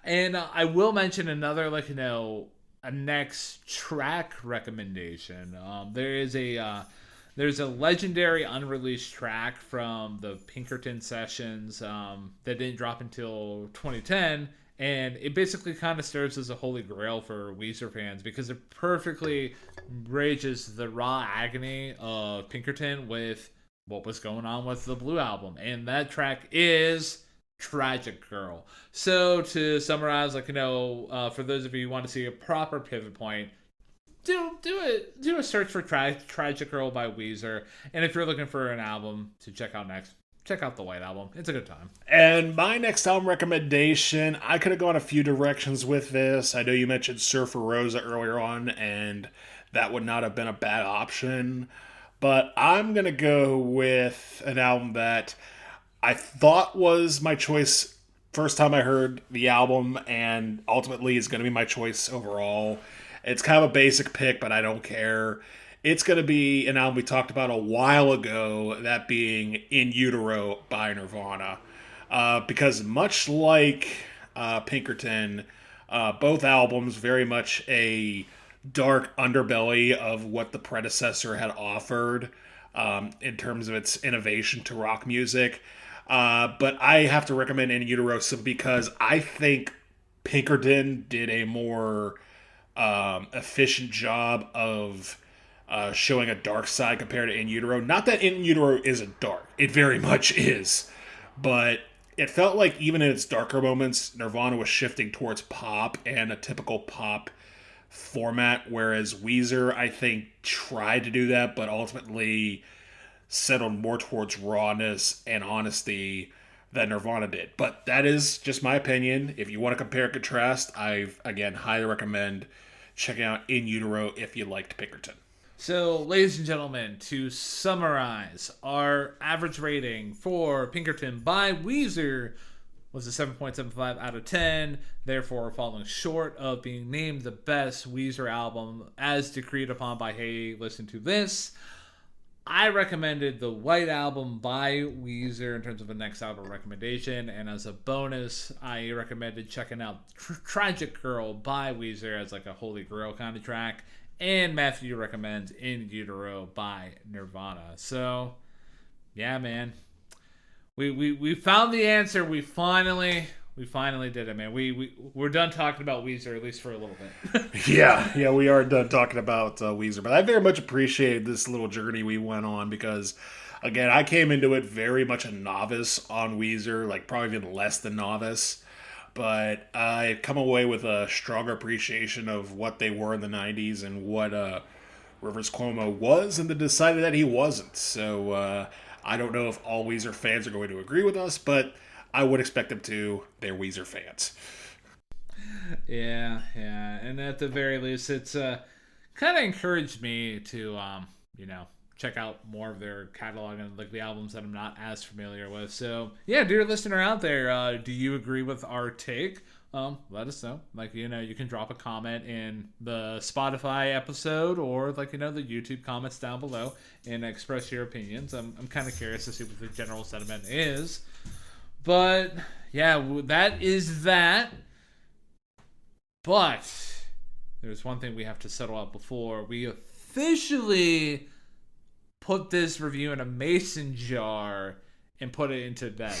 And I will mention another a next track recommendation. There's a legendary unreleased track from the Pinkerton sessions that didn't drop until 2010. And it basically kind of serves as a holy grail for Weezer fans because it perfectly bridges the raw agony of Pinkerton with what was going on with the Blue Album. And that track is Tragic Girl. So to summarize, for those of you who want to see a proper pivot point, do a search for Tragic Girl by Weezer. And if you're looking for an album to check out next, check out the White Album. It's a good time. And my next album recommendation, I could have gone a few directions with this. I know you mentioned Surfer Rosa earlier on, and that would not have been a bad option. But I'm going to go with an album that I thought was my choice first time I heard the album, and ultimately is going to be my choice overall. It's kind of a basic pick, but I don't care. It's going to be an album we talked about a while ago, that being In Utero by Nirvana. Because much like Pinkerton, both albums very much a dark underbelly of what the predecessor had offered in terms of its innovation to rock music. But I have to recommend In Utero because I think Pinkerton did a more efficient job of showing a dark side compared to In Utero. Not that In Utero isn't dark. It very much is. But it felt like even in its darker moments, Nirvana was shifting towards pop and a typical pop format, whereas Weezer, I think, tried to do that, but ultimately settled more towards rawness and honesty than Nirvana did. But that is just my opinion. If you want to compare and contrast, I, again, highly recommend checking out In Utero if you liked Pinkerton. So, ladies and gentlemen, to summarize, our average rating for Pinkerton by Weezer was a 7.75 out of 10, therefore falling short of being named the best Weezer album as decreed upon by Hey Listen to This. I recommended the White Album by Weezer in terms of a next album recommendation, and as a bonus, I recommended checking out Tragic Girl by Weezer as like a holy grail kind of track, and Matthew recommends In Utero by Nirvana. So, yeah, man. We found the answer. We finally did it, man. We're done talking about Weezer, at least for a little bit. yeah, we are done talking about Weezer, but I very much appreciate this little journey we went on because, again, I came into it very much a novice on Weezer, like probably even less than novice, but I come away with a stronger appreciation of what they were in the 90s and what Rivers Cuomo was, and then decided that he wasn't. So I don't know if all Weezer fans are going to agree with us, but I would expect them to. They're Weezer fans. Yeah. And at the very least, it's kind of encouraged me to, check out more of their catalog and like the albums that I'm not as familiar with. So, yeah, dear listener out there, do you agree with our take? Let us know. Like, you can drop a comment in the Spotify episode or like, the YouTube comments down below and express your opinions. I'm kind of curious to see what the general sentiment is. But, yeah, that is that. But there's one thing we have to settle out before we officially put this review in a mason jar and put it into bed.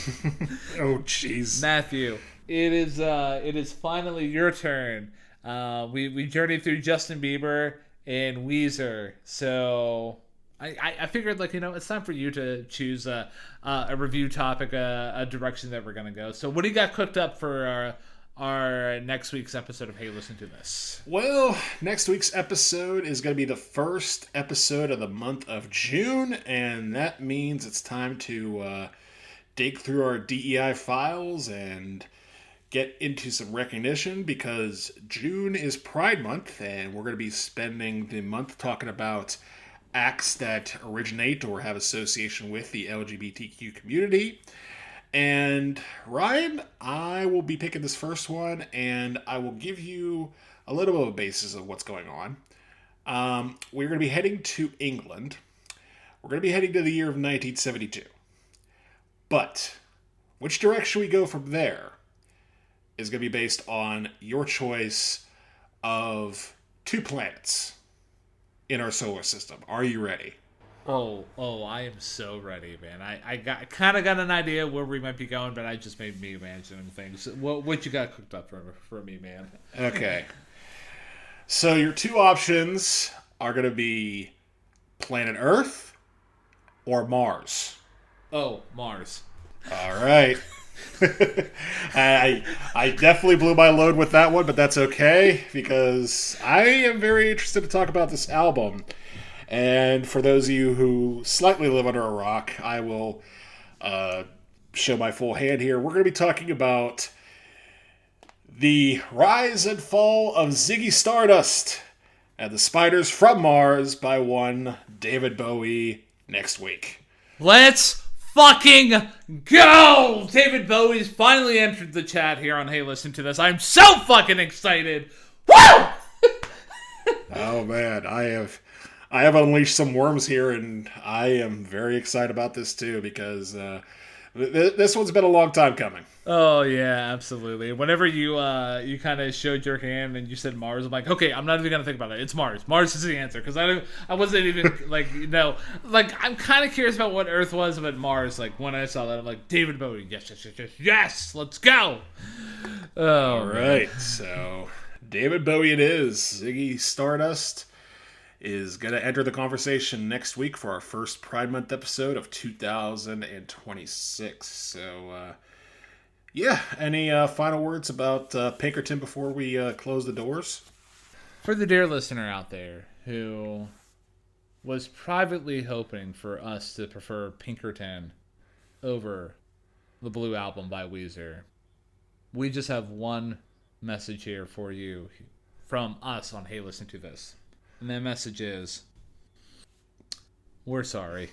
Oh, jeez. Matthew, it is finally your turn. We journeyed through Justin Bieber and Weezer, so I figured it's time for you to choose a review topic, a direction that we're gonna go. So what do you got cooked up for our next week's episode of Hey Listen to This? Well, next week's episode is going to be the first episode of the month of June, and that means it's time to dig through our DEI files and get into some recognition because June is Pride Month, and we're going to be spending the month talking about acts that originate or have association with the LGBTQ community. And Ryan, I will be picking this first one, and I will give you a little bit of a basis of what's going on. We're going to be heading to England. We're going to be heading to the year of 1972. But which direction we go from there is going to be based on your choice of two planets in our solar system. Are you ready? Oh, I am so ready, man. I kind of got an idea where we might be going, but I just made me imagining things. What you got cooked up for me, man? Okay. So your two options are going to be planet Earth or Mars. Oh, Mars. All right. I definitely blew my load with that one, but that's okay because I am very interested to talk about this album. And for those of you who slightly live under a rock, I will show my full hand here. We're going to be talking about the rise and fall of Ziggy Stardust and the Spiders from Mars by one David Bowie next week. Let's fucking go! David Bowie's finally entered the chat here on Hey Listen to This. I'm so fucking excited. Woo! Oh man, I have unleashed some worms here, and I am very excited about this too because this one's been a long time coming. Oh yeah, absolutely. Whenever you kind of showed your hand and you said Mars, I'm like, okay, I'm not even gonna think about it. It's Mars. Mars is the answer because I wasn't even I'm kind of curious about what Earth was, but Mars. Like when I saw that, I'm like, David Bowie, yes, let's go. Oh, all right, so David Bowie it is. Ziggy Stardust is going to enter the conversation next week for our first Pride Month episode of 2026. So, any final words about Pinkerton before we close the doors? For the dear listener out there who was privately hoping for us to prefer Pinkerton over the Blue Album by Weezer. We just have one message here for you from us on Hey Listen to This. And that message is, we're sorry.